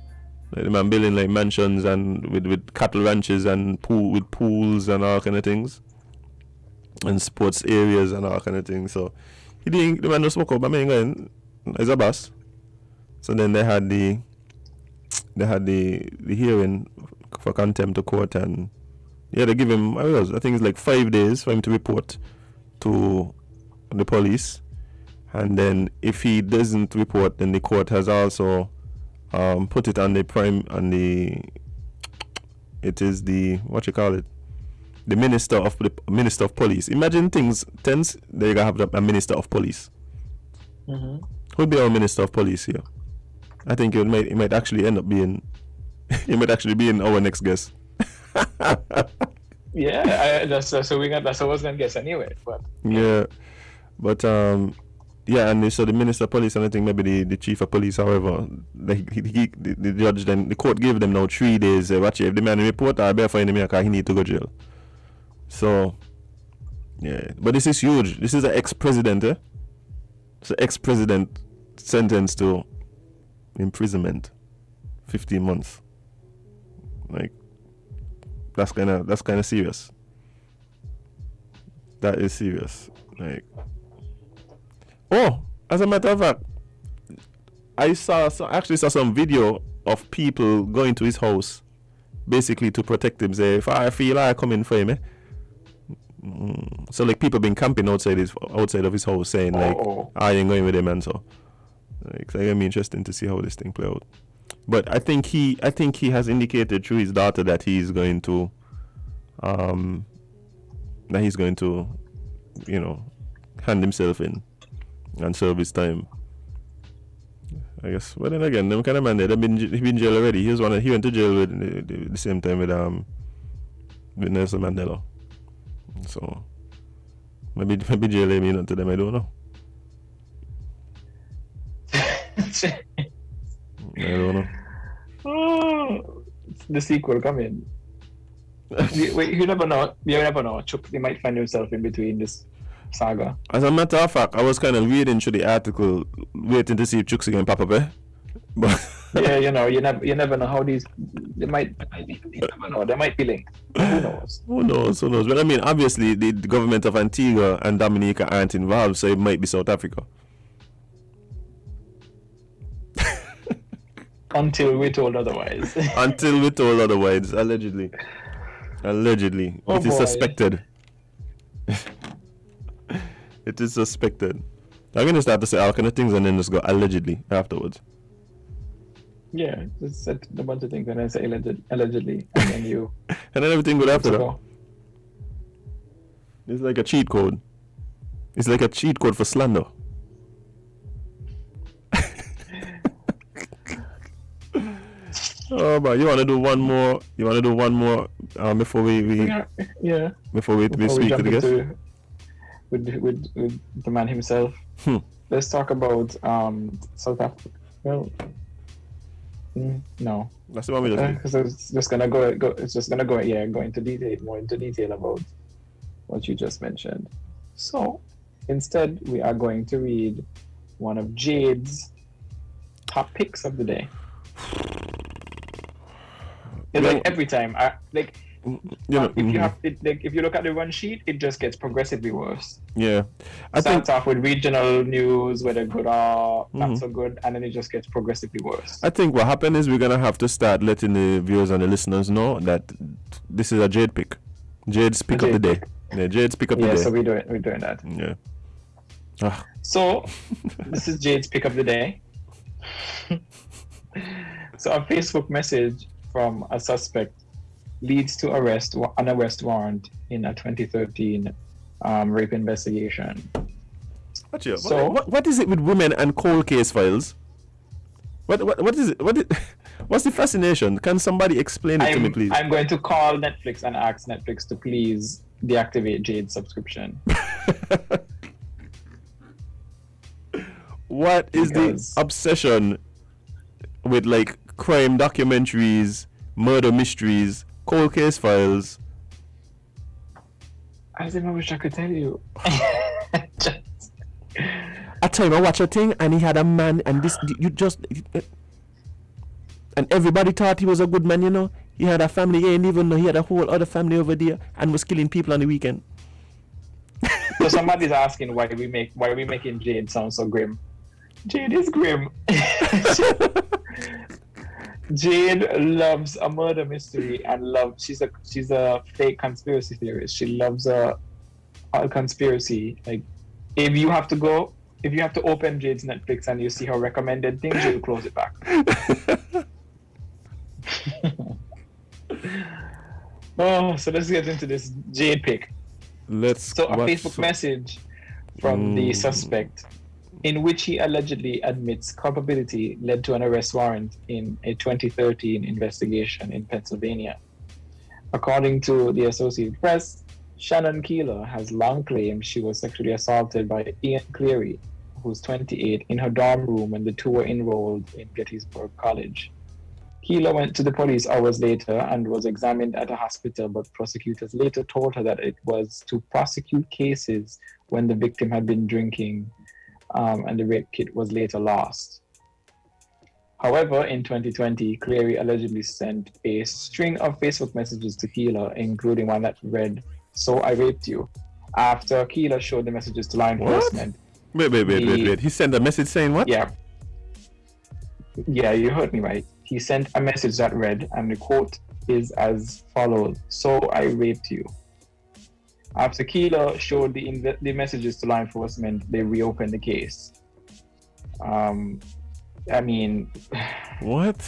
Like the man building like mansions and with cattle ranches and with pools and all kind of things. And sports areas and all kind of things. So the man just woke up, I mean, as a boss. So then they had the hearing for contempt of court, and they give him, I think it's like 5 days for him to report to the police, and then if he doesn't report, then the court has also put it on the the minister of police. Imagine things tense, they gotta have a minister of police. Who'd be our minister of police here? I think it might actually end up being he might actually be our next guest. That's what I was gonna guess anyway. But and so the minister of police, and I think maybe the chief of police, however, the judge, then the court gave them now 3 days. Watch it, if the man report, I better find him here because he need to go jail. So but this is huge. This is an ex-president, It's an ex-president sentenced to imprisonment, 15 months. Like that's kind of serious. That is serious. Like, as a matter of fact, I actually saw some video of people going to his house, basically to protect him. Say, if I feel I come in for him, So like people been camping outside of his house, saying like, I ain't going with him, and so. Like, it's gonna be interesting to see how this thing play out. But I think he has indicated through his daughter that he's going to, hand himself in and serve his time. I guess. But then again, them kind of man there, he been in jail already. He went to jail with the same time with Nelson Mandela. So maybe jail may mean to them. I don't know. I don't know. The sequel coming. Wait, you never know. You never know. Chuck, you might find yourself in between this saga. As a matter of fact, I was kind of reading through the article, waiting to see if Chuck's going to pop up, But you never know how these. They might be linked. Who knows? Who knows? But I mean, obviously, the government of Antigua and Dominica aren't involved, so it might be South Africa. Until we're told otherwise. Allegedly. It is suspected. It is suspected. I'm going to start to say all kind of things and then just go allegedly afterwards. Yeah, just said a bunch of things and then say allegedly, and then you... and then everything good after that. It's like a cheat code. It's like a cheat code for slander. Oh, but you want to do one more? Before we speak to the guest with the man himself. Let's talk about South Africa. Well, no. That's the one we just did. Because it's just gonna go into detail about what you just mentioned. So instead, we are going to read one of Jade's top picks of the day. It's like every time, if you look at the run sheet, it just gets progressively worse. Yeah, Starts off with regional news, whether good or not so good, and then it just gets progressively worse. I think what happened is we're gonna have to start letting the viewers and the listeners know that this is a Jade pick. Jade's pick of the day. Yeah, Jade's pick of the day. Yeah, so we're doing that. Yeah. So this is Jade's pick of the day. So a Facebook message from a suspect leads to an arrest warrant in a 2013 rape investigation. What is it with women and cold case files? What is it? What's the fascination? Can somebody explain it to me, please? I'm going to call Netflix and ask Netflix to please deactivate Jade's subscription. What is the obsession with like crime documentaries, murder mysteries, cold case files? Azem, I wish I could tell you. At time I watch a thing and he had a man and this you just and everybody thought he was a good man, you know. He had a family here and even though he had a whole other family over there and was killing people on the weekend. So somebody's asking why we making Jade sound so grim. Jade is grim. Jade loves a murder mystery and she's a fake conspiracy theorist. She loves a conspiracy. Like if you have to open Jade's Netflix and you see her recommended things, you'll close it back. Oh, so let's get into this Jade pick. A Facebook message from the suspect in which he allegedly admits culpability led to an arrest warrant in a 2013 investigation in Pennsylvania. According to the Associated Press, Shannon Keeler has long claimed she was sexually assaulted by Ian Cleary, who's 28, in her dorm room when the two were enrolled in Gettysburg College. Keeler went to the police hours later and was examined at a hospital, but prosecutors later told her that it was to prosecute cases when the victim had been drinking and the rape kit was later lost. However, in 2020, Cleary allegedly sent a string of Facebook messages to Keeler, including one that read, "So I raped you." After Keeler showed the messages to law enforcement. Wait. He sent a message saying what? Yeah, you heard me right. He sent a message that read, and the quote is as follows: "So I raped you." After Keeler showed the messages to law enforcement, they reopened the case. I mean, what?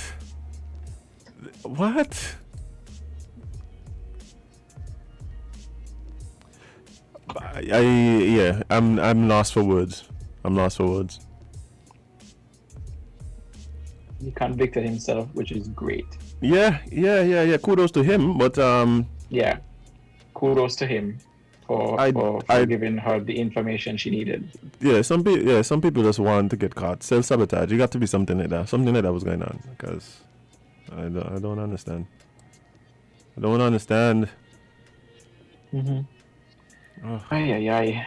I'm lost for words. He convicted himself, which is great. Yeah. Kudos to him, but yeah, kudos to him for giving her the information she needed. Yeah, some people just want to get caught. Self-sabotage. You got to be something like that. Something like that was going on, because I don't understand. Mm-hmm. Aye.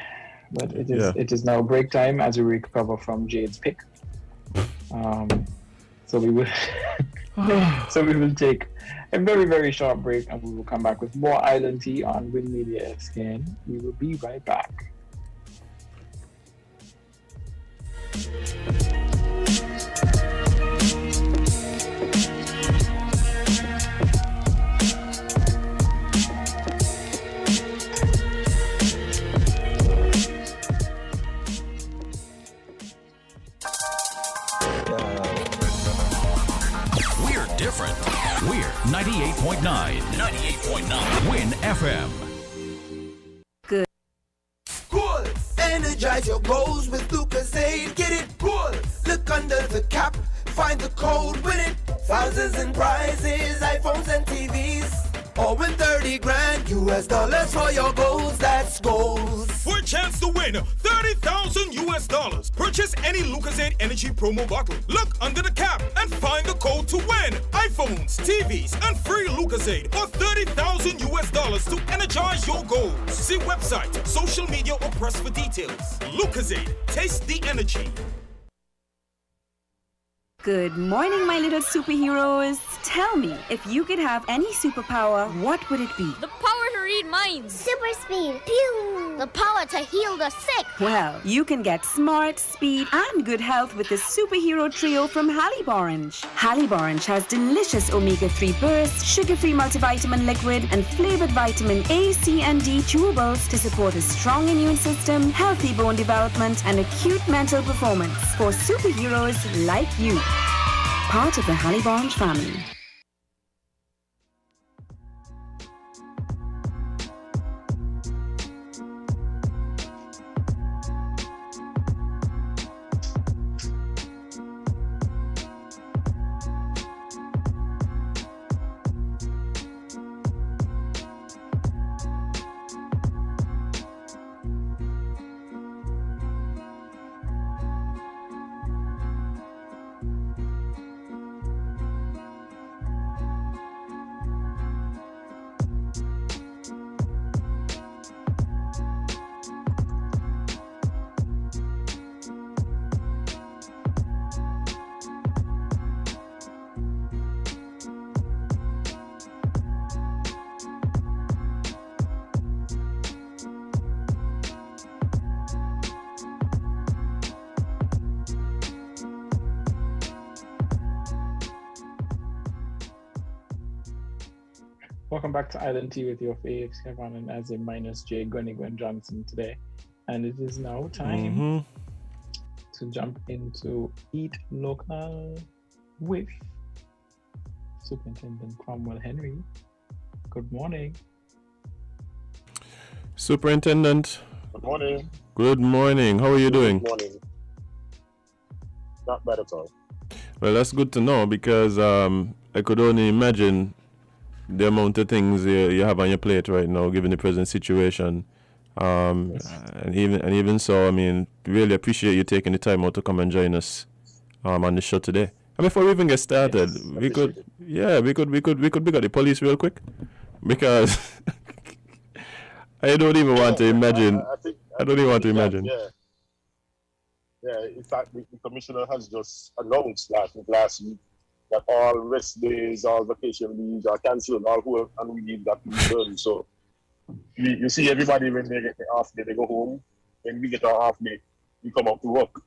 But it is now break time as we recover from Jade's pick. So we will take a very, very short break and we will come back with more Island Tea on WINNMedia Scan. We will be right back. Different. We're 98.9. 98.9. WINN FM. Good. Energize your goals with Lucozade. Get it good. Look under the cap. Find the code. Win it. Thousands in prizes. iPhones and TVs. Or win 30 grand US dollars for your goals. That's goals. For a chance to win 30,000 US dollars. Purchase any Lucozade Energy promo bottle. Look under the cap and find the code to win iPhones, TVs, and free Lucozade or 30,000 US dollars to energize your goals. See website, social media, or press for details. Lucozade, taste the energy. Good morning, my little superheroes. Tell me, if you could have any superpower, what would it be? The power to read minds. Super speed. Pew. The power to heal the sick. Well, you can get smart, speed, and good health with the superhero trio from Hanley Orange. Hanley Orange has delicious omega-3 bursts, sugar-free multivitamin liquid, and flavored vitamin A, C, and D chewables to support a strong immune system, healthy bone development, and acute mental performance for superheroes like you. Part of the Hanley Orange family. Welcome back to Island Tea with your faves, Kevon and Azem minus Jade, Gwen Johnson today. And it is now time to jump into Eat Local with Superintendent Cromwell Henry. Good morning. Superintendent. Good morning. Good morning. How are you doing? Good morning. Not bad at all. Well, that's good to know because I could only imagine the amount of things you have on your plate right now, given the present situation. Yes. And even so, I mean, really appreciate you taking the time out to come and join us on the show today. And before we even get started, we could pick up the police real quick because I don't even want to imagine. I don't even want to imagine. Yeah. In fact, the commissioner has just announced last week that all rest days, all vacation leaves are cancelled, all who and we leave that to be done. So you see everybody when they get the half day, they go home. When we get our half day, we come out to work.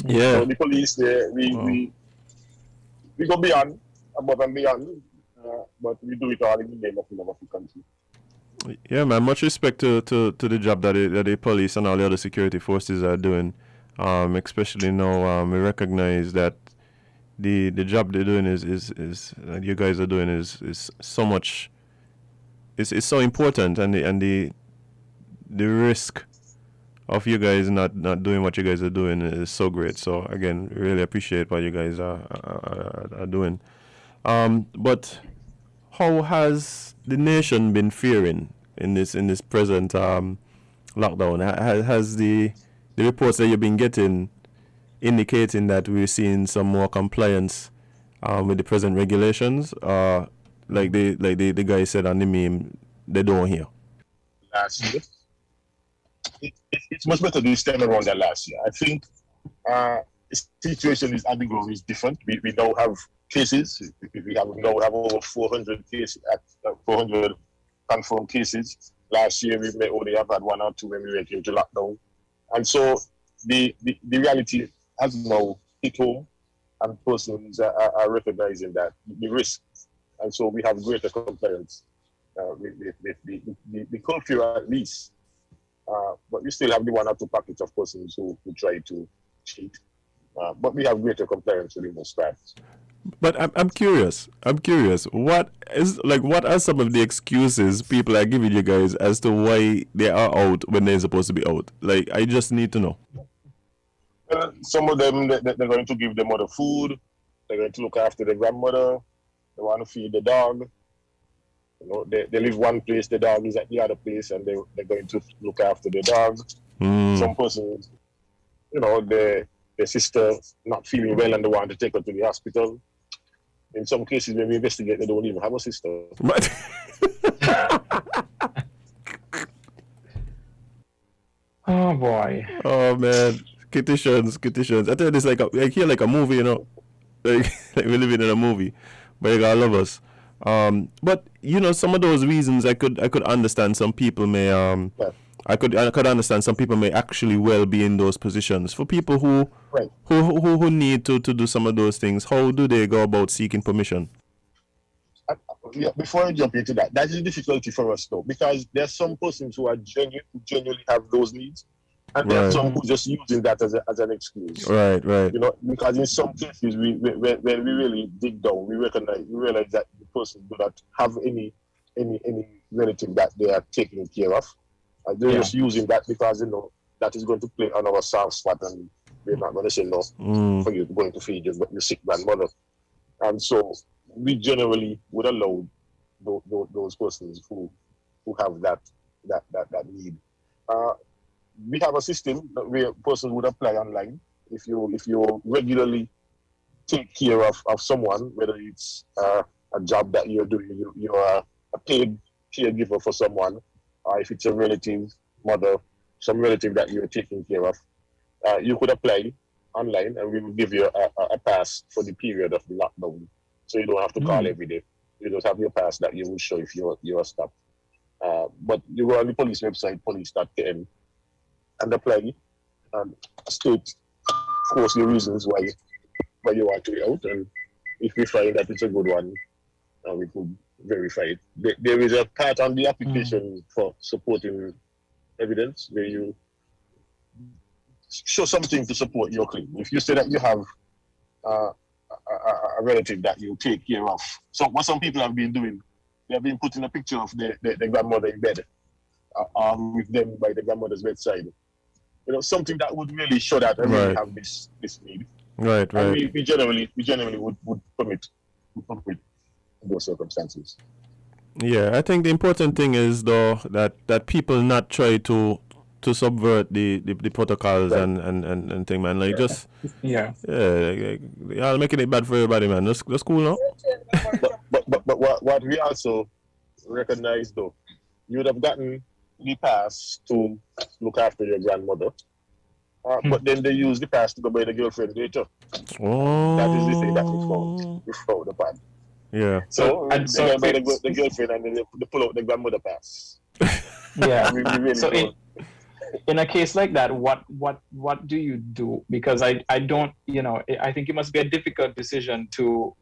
Yeah. So the police we go beyond, above and beyond, but we do it all in the name of the love of the country. Yeah, man. Much respect to the job that the police and all the other security forces are doing. Especially now, we recognize that the job they're doing is you guys are doing is so much. It's so important, and the risk of you guys not doing what you guys are doing is so great. So again, really appreciate what you guys are doing. But how has the nation been faring in this present lockdown? Has the reports that you've been getting indicating that we're seeing some more compliance with the present regulations? Like the guy said on the meme, they don't hear. Last year, it's much better this time around than last year. I think the situation is on the ground is different. We now have cases. We now have over 400 cases, 400 confirmed cases. Last year we may only have had 1 or 2 when we went into lockdown, and so the reality has now hit home, and persons are recognizing that the risk, and so we have greater compliance with the curfew at least. But we still have the 1 or 2 packets of persons who try to cheat. But we have greater compliance with the most times. But I'm curious. What are some of the excuses people are giving you guys as to why they are out when they're supposed to be out? Like, I just need to know. Some of them, they're going to give their mother food. They're going to look after their grandmother. They want to feed the dog. You know, they live one place, the dog is at the other place, and they're going to look after the dog. Some persons, you know, their sister not feeling well and they want to take her to the hospital. In some cases, when we investigate, they don't even have a sister. Oh boy. Oh man, petitions. I tell you, it's like here like a movie, you know, like we're living in a movie, but you gotta love us. But you know, some of those reasons I could understand. Some people may I could understand some people may actually well be in those positions. For people who need to do some of those things, how do they go about seeking permission? Before I jump into that is a difficulty for us though, because there's some persons who are genuinely have those needs, and there are some who just using that as an excuse. Right. You know, because in some cases, when we really dig down, we realize that the person do not have any relative that they are taking care of. They're just using that because, you know, that is going to play on our soft spot, and we're not going to say no for you going to feed your sick grandmother. And so we generally would allow those persons who have that need. We have a system that where persons would apply online. If you regularly take care of someone, whether it's a job that you're doing, you are a paid caregiver for someone, or if it's a relative, mother, some relative that you're taking care of, you could apply online, and we will give you a pass for the period of the lockdown. So you don't have to call every day. You just have your pass that you will show if you're stopped. But you go on the police website, police.km, and apply and state, of course, the reasons why you want to be out. And if we find that it's a good one, we could verify it. There is a part on the application for supporting evidence where you show something to support your claim. If you say that you have a relative that you take care of, so what some people have been doing, they have been putting a picture of their grandmother in bed, with them by the grandmother's bedside. You know, something that would really show that I really have this need. Right. And we generally would permit those circumstances. Yeah, I think the important thing is though that people not try to subvert the protocols and thing, man. Like just y'all making it bad for everybody, man. That's cool, no? But what we also recognize though, you would have gotten the pass to look after your grandmother, but then they use the pass to go buy the girlfriend later. That is the thing that we found upon. Yeah. So they buy the girlfriend and then they pull out the grandmother pass. Yeah. we really so in a case like that, what do you do? Because I don't, I think it must be a difficult decision to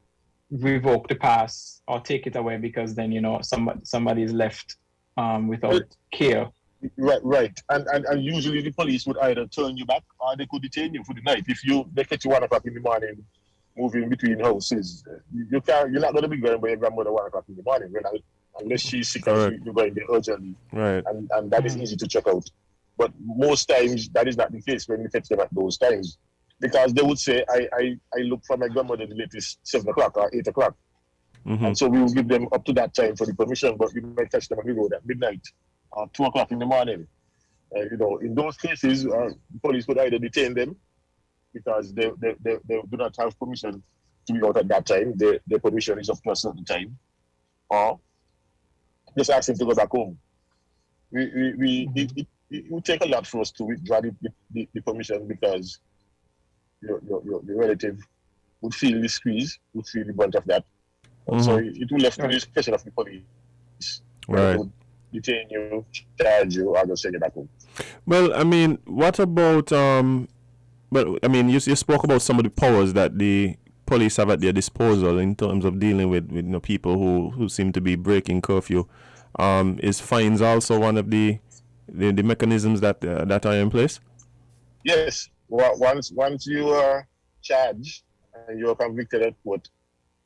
revoke the pass or take it away, because then somebody is left without care. Right. And usually the police would either turn you back or they could detain you for the night. If they catch you 1 o'clock in the morning moving between houses, you're not going to be going by your grandmother 1 o'clock in the morning, unless she's sick and you're going there urgently. Right. And that is easy to check out. But most times that is not the case when we catch them at those times, because they would say, I look for my grandmother the latest 7 o'clock or 8 o'clock. Mm-hmm. And so we will give them up to that time for the permission, but you might catch them on the road at midnight or 2 o'clock in the morning. In those cases, the police would either detain them because they do not have permission to be out at that time. Their permission is up to a certain time, or just ask them to go back home. It would take a lot for us to withdraw the permission, because your relative would feel the squeeze, would feel the brunt of that. Mm-hmm. So it will left to the discretion of the police. Right. They would detain you, charge you, or just send you back home. Well, I mean, what about you spoke about some of the powers that the police have at their disposal in terms of dealing with people who seem to be breaking curfew. Is fines also one of the mechanisms that are in place? Yes. Once you are charged and you are convicted at court,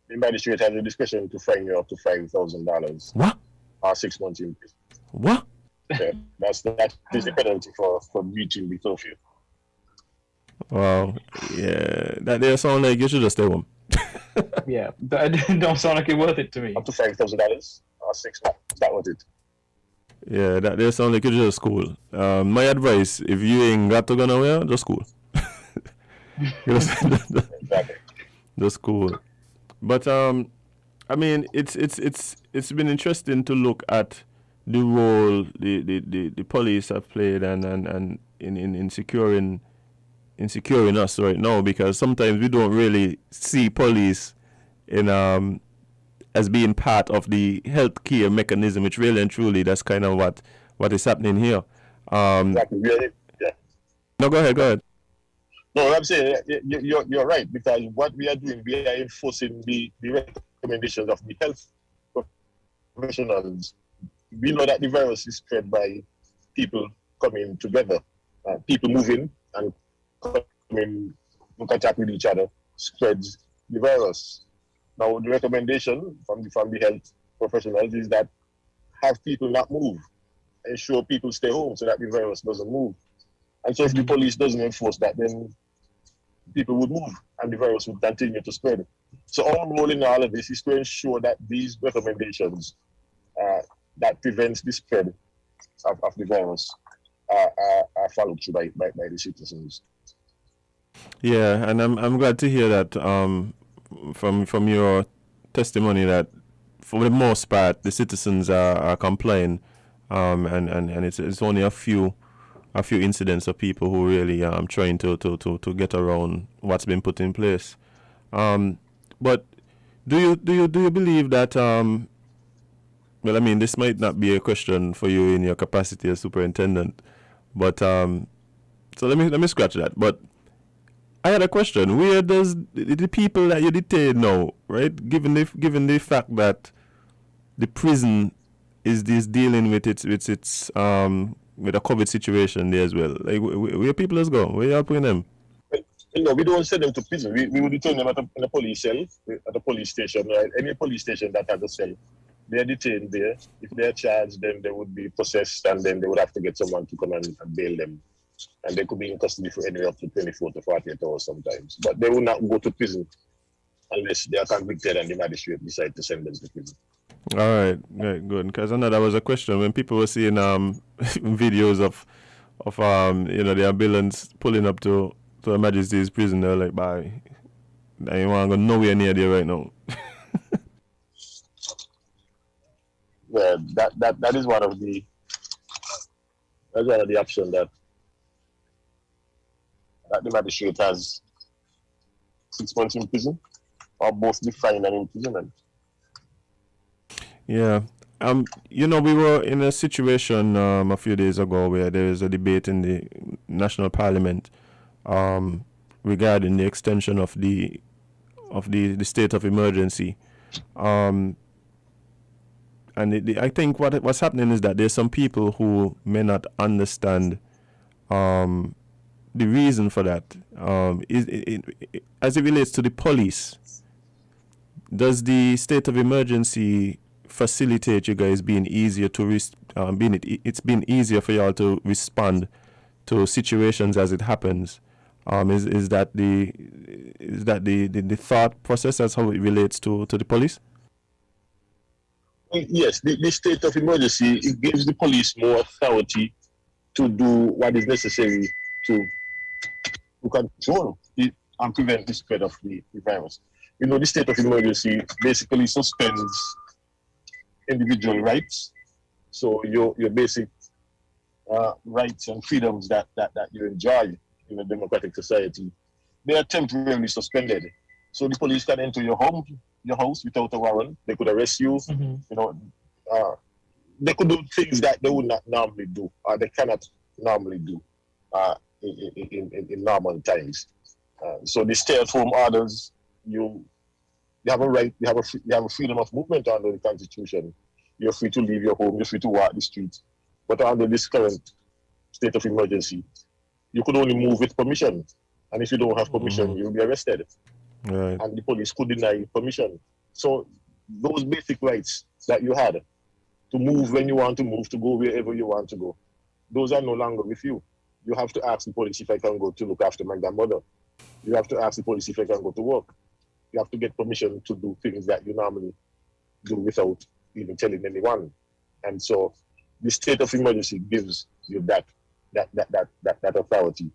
the magistrate has the discretion to fine you up to $5,000. What? Or 6 months in prison. What? Yeah, that is the penalty for breaching the curfew. Wow. Yeah. That there sound like you should just stay home. Yeah. That don't sound like it's worth it to me. Up to $5,000 or 6 months. That was it. Yeah, that there sound like you just school. My advice, if you ain't got to go nowhere, just school. Exactly. Just school. But I mean, it's been interesting to look at the role the police have played and in securing us right now, because sometimes we don't really see police in as being part of the healthcare mechanism, which really and truly that's kind of what is happening here. Exactly. Yeah. No, go ahead. No, I'm saying you're right, because what we are doing, we are enforcing the recommendations of the health professionals. We know that the virus is spread by people coming together, people moving and coming in contact with each other spreads the virus. Now, the recommendation from the health professionals is that have people not move, ensure people stay home so that the virus doesn't move. And so if the police doesn't enforce that, then people would move and the virus would continue to spread. So our role in all of this is to ensure that these recommendations that prevents the spread of the virus are followed through by the citizens. Yeah, and I'm glad to hear that from your testimony that for the most part the citizens are complying, and it's only a few incidents of people who really trying to get around what's been put in place. But do you believe that well, I mean, this might not be a question for you in your capacity as superintendent, but so let me scratch that. But I had a question. Where does the people that you detain now, right? Given the fact that the prison is dealing with its with a COVID situation there as well? Like, where people is go? Where y'all putting them? We don't send them to prison. We would detain them in a police cell, at a police station, right? Any police station that has a cell. They're detained there. If they're charged, then they would be possessed, and then they would have to get someone to come and bail them. And they could be in custody for anywhere up to 24 to 48 hours sometimes. But they will not go to prison unless they are convicted and the magistrate decide to send them to prison. All right, good. Because I know that was a question when people were seeing videos of the ambulance pulling up to a Majesty's prison. They're like, "Bye, I ain't want to go nowhere near there right now." Yeah, that is one of the options that the magistrate has 6 months in prison, or both defined and imprisonment. Yeah. We were in a situation a few days ago where there was a debate in the National Parliament regarding the extension of the state of emergency. And I think what's happening is that there's some people who may not understand the reason for that. As it relates to the police, does the state of emergency facilitate you guys being easier to it's been easier for y'all to respond to situations as it happens? Is that the thought process? That's how it relates to the police? Yes, the state of emergency, it gives the police more authority to do what is necessary to control it and prevent the spread of the virus. The state of emergency basically suspends individual rights. So your basic rights and freedoms that you enjoy in a democratic society, they are temporarily suspended. So the police can enter your house without a warrant. They could arrest you. They could do things that they would not normally do, or they cannot normally do in normal times. So the stay-at-home orders, you have a right, you have a freedom of movement under the Constitution. You're free to leave your home. You're free to walk the street. But under this current state of emergency, you could only move with permission. And if you don't have permission, you'll be arrested. Right. And the police could deny you permission. So those basic rights that you had to move when you want to move, to go wherever you want to go, those are no longer with you. You have to ask the police if I can go to look after my grandmother. You have to ask the police if I can go to work. You have to get permission to do things that you normally do without even telling anyone. And so the state of emergency gives you that authority.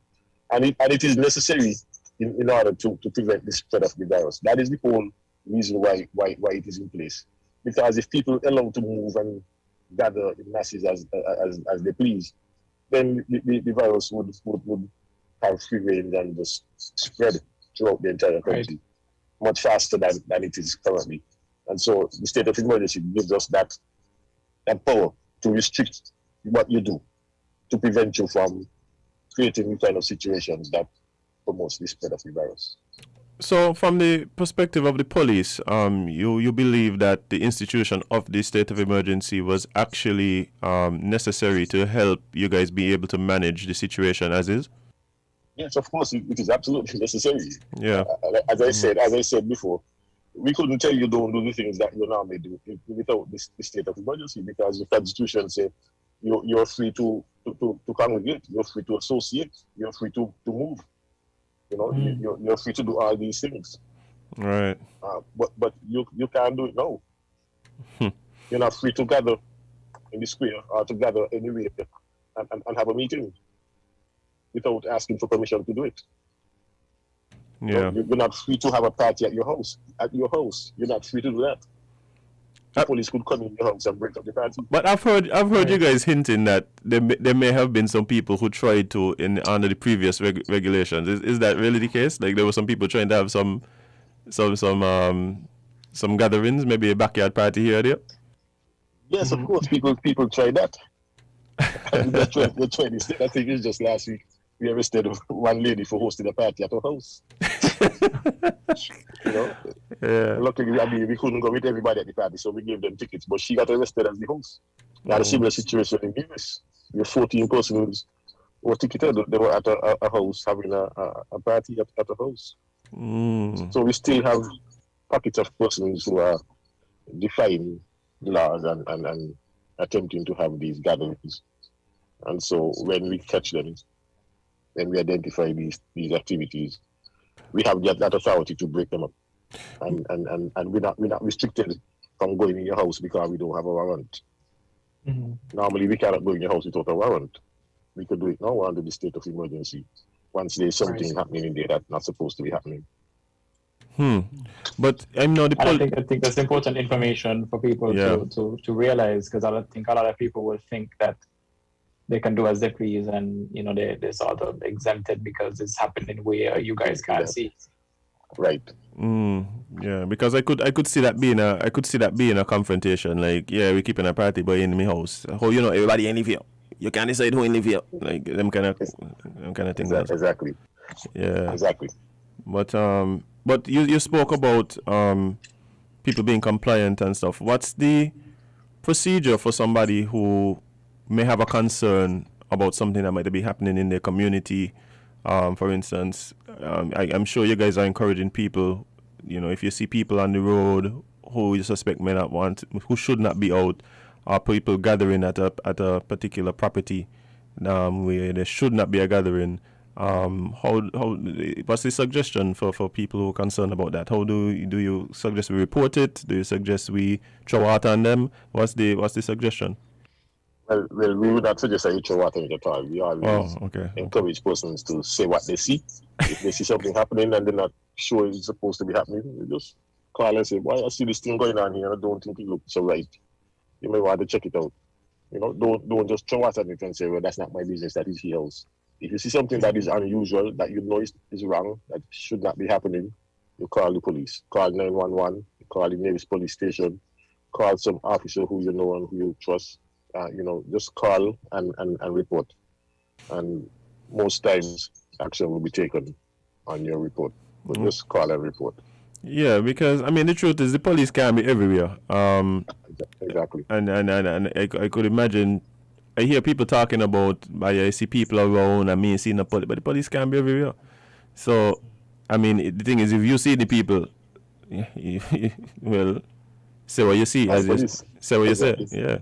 And it is necessary in order to prevent the spread of the virus. That is the whole reason why it is in place. Because if people are allowed to move and gather in masses as they please, then the virus would have free reign and just spread throughout the entire country much faster than it is currently. And so the state of emergency gives us that power to restrict what you do, to prevent you from creating new kind of situations that promotes the spread of the virus. So from the perspective of the police, you believe that the institution of the state of emergency was actually necessary to help you guys be able to manage the situation as is? Yes, of course, it is absolutely necessary. Yeah. As I said before, we couldn't tell you don't do the things that you normally do without the state of emergency, because the Constitution says you're free to congregate, you're free to associate, you're free to move. You're free to do all these things. Right. But you can't do it now. You're not free to gather in the square or to gather anywhere and have a meeting without asking for permission to do it. Yeah. You're not free to have a party at your house. You're not free to do that. The police could come in your house and break up the party. But I've heard you guys hinting that there may have been some people who tried to under the previous regulations. Is that really the case? Like there were some people trying to have some gatherings, maybe a backyard party here or there? Yes, of course. People tried that. They tried this. I think it was just last week. We arrested one lady for hosting a party at her house. You know? Yeah. Luckily, I mean, we couldn't go with everybody at the party, so we gave them tickets. But she got arrested as the host. We had a similar situation in Nevis. We had 14 persons who were ticketed. They were at a house having a party at a house. So we still have pockets of persons who are defying laws and attempting to have these gatherings. And so when we catch them, when we identify these activities, we have that authority to break them up. And we're not restricted from going in your house because we don't have a warrant. Normally we cannot go in your house without a warrant. We could do it now under the state of emergency once there's something happening in there that's not supposed to be happening. But I know I think that's important information for people to realize, because I think a lot of people will think that they can do as they please, and you know they're sort of exempted because it's happening where you guys can't see. Right. Yeah, because I could see that being a confrontation. Like, yeah, we're keeping a party, but in my house, how you know everybody in live here? You can't decide who in live here. Like them kind of things. Exactly. Yeah. Exactly. But you spoke about people being compliant and stuff. What's the procedure for somebody who may have a concern about something that might be happening in their community? For instance, I'm sure you guys are encouraging people, you know, if you see people on the road who you suspect may not want, who should not be out, or people gathering at a particular property where there should not be a gathering. What's the suggestion for people who are concerned about that? How do you suggest we report it? Do you suggest we throw out on them? What's the suggestion? Well, we would not suggest that you throw water at all. We always encourage persons to say what they see. If they see something happening and they're not sure it's supposed to be happening, we just call and say, "Why I see this thing going on here? I don't think it looks so right. You may want to check it out." You know, don't just throw water at it and say, "Well, that's not my business. That is yours." If you see something that is unusual, that you know is wrong, that should not be happening, you call the police. Call 911. You call the nearest police station. Call some officer who you know and who you trust. You know, just call and report. And most times, action will be taken on your report. But just call and report. Yeah, because, I mean, the truth is the police can be everywhere. Exactly. And I could imagine, I hear people talking about, I see people around, I mean, seeing the police, but the police can be everywhere. So, I mean, the thing is, if you see the people, well, say what you see, say what you say. Yeah.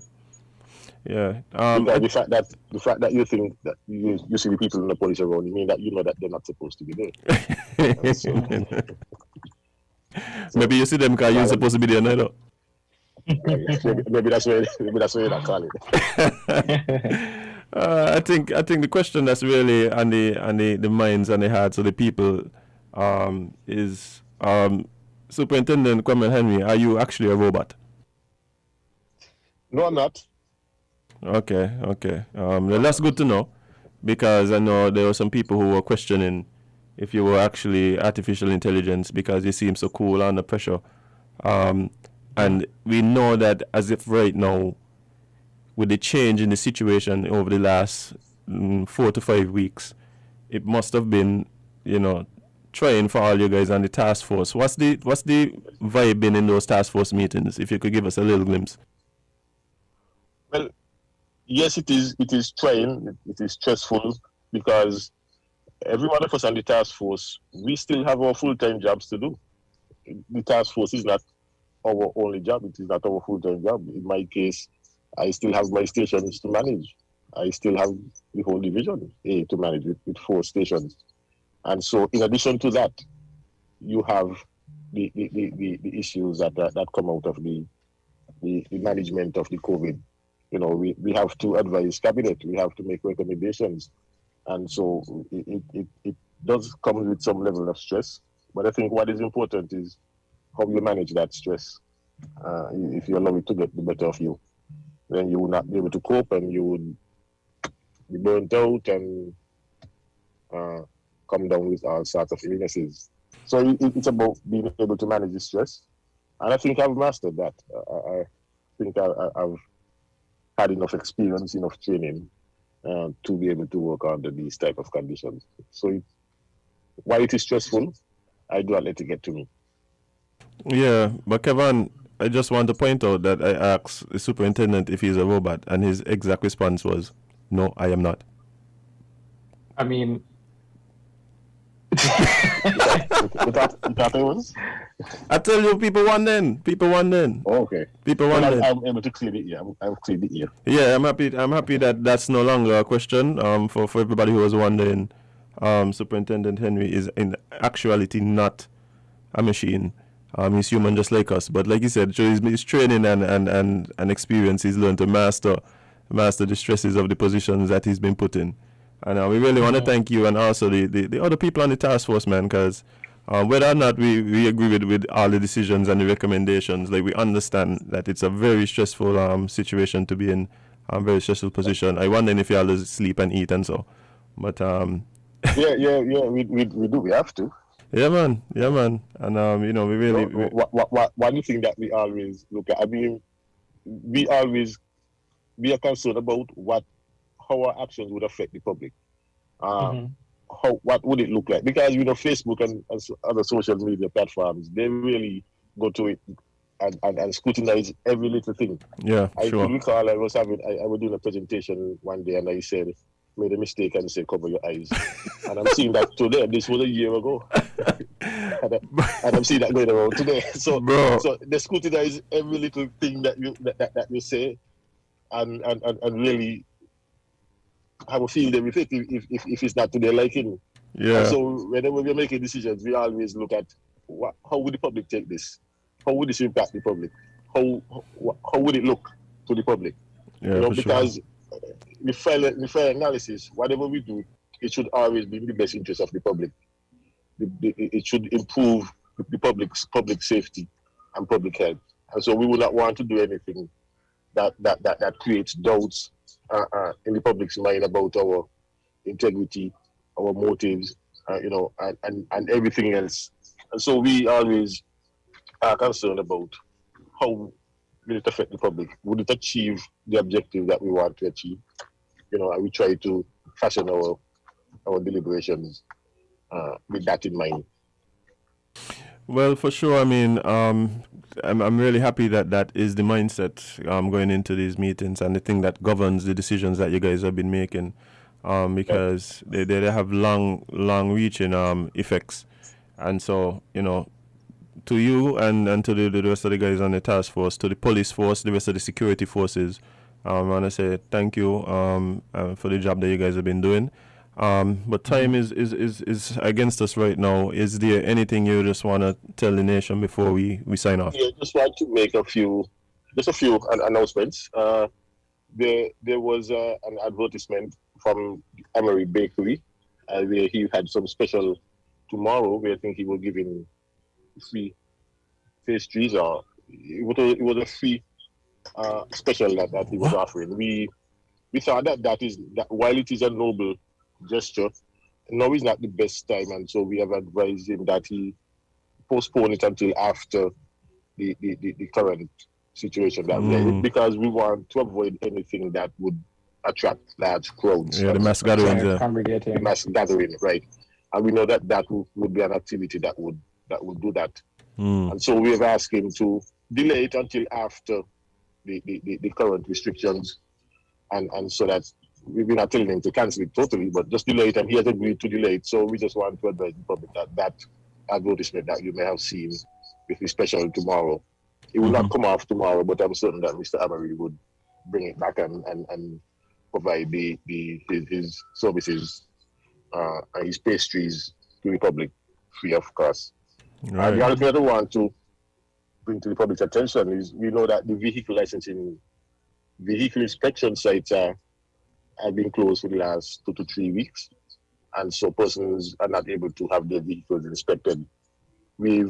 Yeah. Because the fact that you think that you see the people in the police around, you mean that you know that they're not supposed to be there. Maybe you see them because you're supposed to be there now. Maybe that's where you're not calling. I think the question that's really on the minds and the hearts of the people is Superintendent Cromwell Henry, are you actually a robot? No, I'm not. Okay. That's good to know, because I know there were some people who were questioning if you were actually artificial intelligence because you seem so cool under pressure. And we know that as if right now, with the change in the situation over the last 4 to 5 weeks, it must have been, you know, trying for all you guys on the task force. What's the vibe been in those task force meetings? If you could give us a little glimpse. Well, yes, it is trying. It is stressful because every one of us on the task force, we still have our full-time jobs to do. The task force is not our only job. It is not our full-time job. In my case, I still have my stations to manage. I still have the whole division A to manage with 4 stations. And so in addition to that, you have the issues that come out of the management of the COVID. You know, we have to advise cabinet. We have to make recommendations. And so it does come with some level of stress. But I think what is important is how you manage that stress. If you allow it to get the better of you, then you will not be able to cope and you would be burnt out and come down with all sorts of illnesses. So it's about being able to manage the stress. And I think I've mastered that. I think I've had enough experience, enough training to be able to work under these type of conditions. So while it is stressful, I do not let it get to me. Yeah, but Kevon, I just want to point out that I asked the superintendent if he's a robot, and his exact response was, "No, I am not." I mean, You thought it was? I tell you, people want then. Oh, okay. People want then. I'm able to clear the ear. I've cleared the ear. Yeah, I'm happy that that's no longer a question. For everybody who was wondering, Superintendent Henry is in actuality not a machine. He's human just like us. But like you said, through his training and experience, he's learned to master the stresses of the positions that he's been put in. And we really want to thank you and also the other people on the task force, man, because whether or not we agree with all the decisions and the recommendations, like we understand that it's a very stressful situation to be in, a very stressful position. I wonder if you all just sleep and eat and so. But yeah, we do. We have to. Yeah, man. And we really. One thing that we always look at. I mean, we are concerned about how our actions would affect the public. What would it look like? Because Facebook and other social media platforms, they really go to it and scrutinize every little thing. Yeah, sure. I recall I was doing a presentation one day and I made a mistake and said cover your eyes. And I'm seeing that today. This was a year ago. and I'm seeing that going around today. So they scrutinize every little thing that you say and really have a field day with it if it's not to their liking. Yeah. And so whenever we're making decisions, we always look at how would the public take this? How would this impact the public? How would it look to the public? Yeah, because the fair analysis, whatever we do, it should always be in the best interest of the public. It should improve the public safety and public health. And so we would not want to do anything that creates doubts in the public's mind about our integrity, our motives, and everything else. And so we always are concerned about how will it affect the public. Would it achieve the objective that we want to achieve? And we try to fashion our deliberations with that in mind. Well, for sure. I mean, I'm really happy that is the mindset going into these meetings and the thing that governs the decisions that you guys have been making, because they have long-reaching effects, and so to you and to the rest of the guys on the task force, to the police force, the rest of the security forces, I want to say thank you for the job that you guys have been doing. But time is against us right now. Is there anything you just want to tell the nation before we sign off? Yeah, just want to make a few announcements. There was an advertisement from Emery Bakery where he had some special tomorrow, where I think he was giving free pastries, or it was a free special that he was offering. We thought that while it is a noble gesture, now is not the best time, and so we have advised him that he postpone it until after the current situation that we're in, because we want to avoid anything that would attract large crowds. Yeah, the mass gatherings. The mass gathering, right? And we know that would be an activity that would do that. And so we have asked him to delay it until after the current restrictions, and so that we're not telling him to cancel it totally, but just delay it, and he has agreed to delay it. So we just want to advise the public that advertisement that you may have seen with the special tomorrow, it will not come off tomorrow, but I'm certain that Mr. Amory would bring it back and provide his services and his pastries to the public free of cost. Right. The other thing I want to bring to the public's attention is we know that the vehicle inspection sites have been closed for the last 2 to 3 weeks, and so persons are not able to have their vehicles inspected. We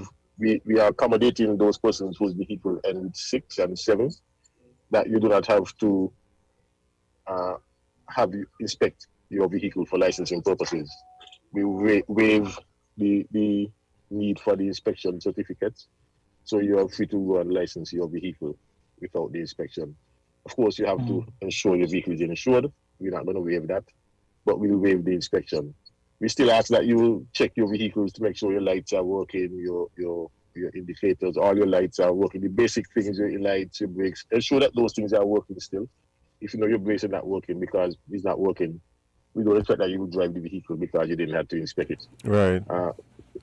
are accommodating those persons whose vehicle end with 6 and 7, that you do not have to have you inspect your vehicle for licensing purposes. We waive the need for the inspection certificates, so you are free to go and license your vehicle without the inspection. Of course, you have to ensure your vehicle is insured. We're not going to waive that, but we'll waive the inspection We still ask that you check your vehicles to make sure your lights are working, your indicators, all your lights are working. The basic things, your lights, your brakes, ensure that those things are working still. If you know your brakes are not working because it's not working, we don't expect that you will drive the vehicle because you didn't have to inspect it. Right.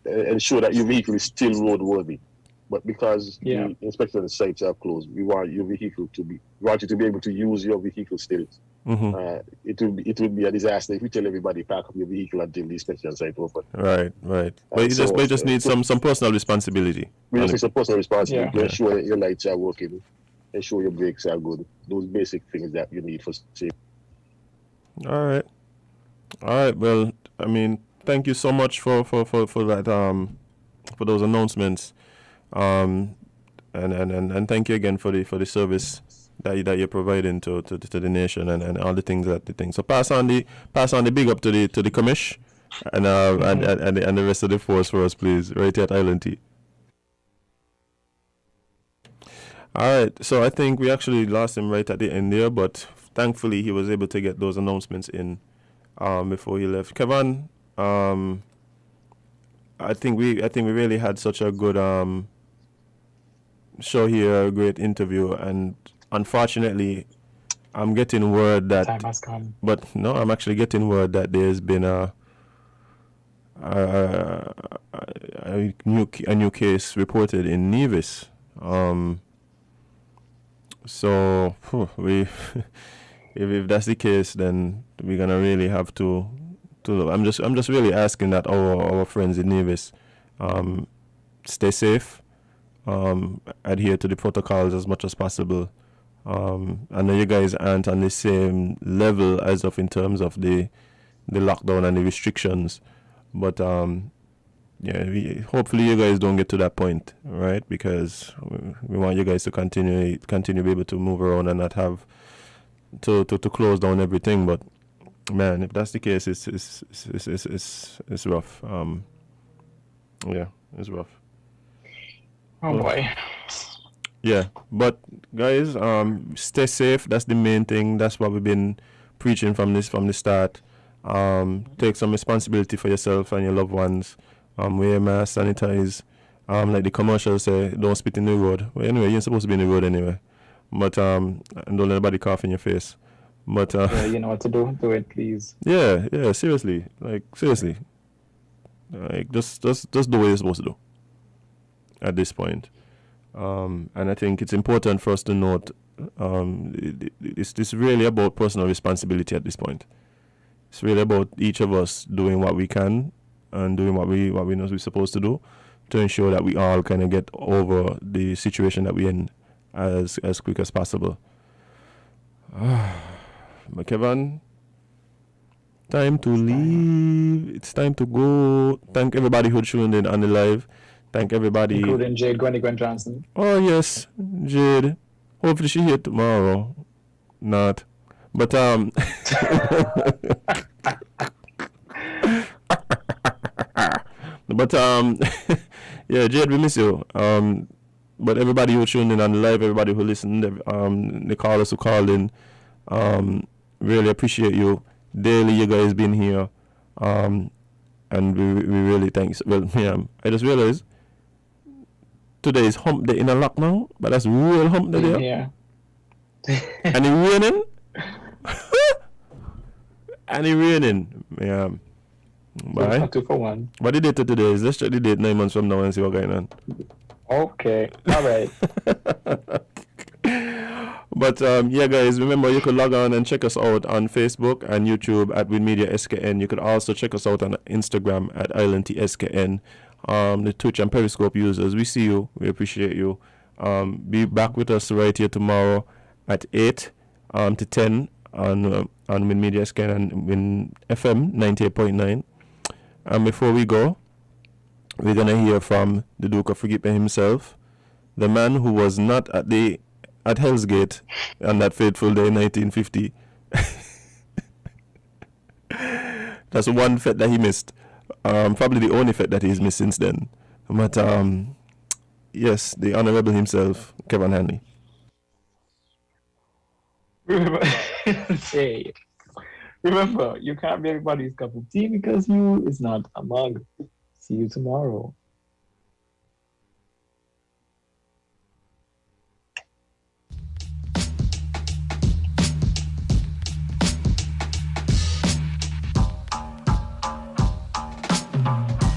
Ensure that your vehicle is still roadworthy. But because the inspection sites are closed, we want your vehicle to be, we want you to be able to use your vehicle still. Mm-hmm. It would be a disaster if we tell everybody park up your vehicle until the inspection site open. Right. But you just need some personal responsibility. We just need some personal responsibility to ensure your lights are working, ensure your brakes are good. Those basic things that you need for safety. All right. Well, I mean, thank you so much for that for those announcements. And thank you again for the service that you're providing to the nation and all the things So pass on the big up to the commish and the rest of the force for us, please, right here at Island T. All right, so I think we actually lost him right at the end there, but thankfully he was able to get those announcements in before he left. Kevon, I think we really had such a good show here, a great interview, and unfortunately, I'm getting word that time has come. But no, I'm actually getting word that there's been a new case reported in Nevis. So if that's the case, then we're gonna really have to look. I'm just really asking that our friends in Nevis stay safe. Adhere to the protocols as much as possible. I know you guys aren't on the same level as of in terms of the lockdown and the restrictions, but hopefully you guys don't get to that point, right? Because we want you guys to continue to be able to move around and not have to close down everything. But man, if that's the case, it's rough. It's rough. Oh boy. Yeah, but guys, stay safe. That's the main thing. That's what we've been preaching from the start. Take some responsibility for yourself and your loved ones. Wear masks, sanitize. Like the commercials say, don't spit in the road. Well, anyway, you're supposed to be in the road anyway. But and don't let anybody cough in your face. But yeah, you know what to do. Do it, please. Yeah. Seriously, just do what you're supposed to do at this point. And I think it's important for us to note it's really about personal responsibility at this point. It's really about each of us doing what we can and doing what we know we're supposed to do to ensure that we all kind of get over the situation that we're in as quick as possible. But Kevon, time to leave. It's time to go. Thank everybody who tuned in on the live. Thank everybody. Including Jade Gwen Johnson. Oh, yes, Jade. Hopefully she's here tomorrow. Not. But, yeah, Jade, we miss you. But everybody who tuned in on the live, everybody who listened, the callers who called in, really appreciate you. Daily, you guys been here. And we really thanks. Well, yeah, I just realized today is hump day in a lockdown, but that's real hump day there. Yeah. And it raining. And it raining. Yeah. Bye. 2 for 1. What the date today is? Let's check the date 9 months from now and see what's going on. Okay. All right. But yeah, guys, remember you could log on and check us out on Facebook and YouTube at WINNMedia SKN. You could also check us out on Instagram at IslandTSKN. The Twitch and Periscope users, we see you. We appreciate you. Be back with us right here tomorrow at 8 to 10 on WINNMedia SKN and WINN FM 98.9. And before we go, we're going to hear from the Duke of Fugipe himself, the man who was not at Hell's Gate on that fateful day in 1950. That's one fete that he missed. Probably the only fete that he's missed since then. But yes, the Honorable himself, Kevon Hanley. Hey. Remember, you can't be everybody's cup of tea because you is not a mug. See you tomorrow.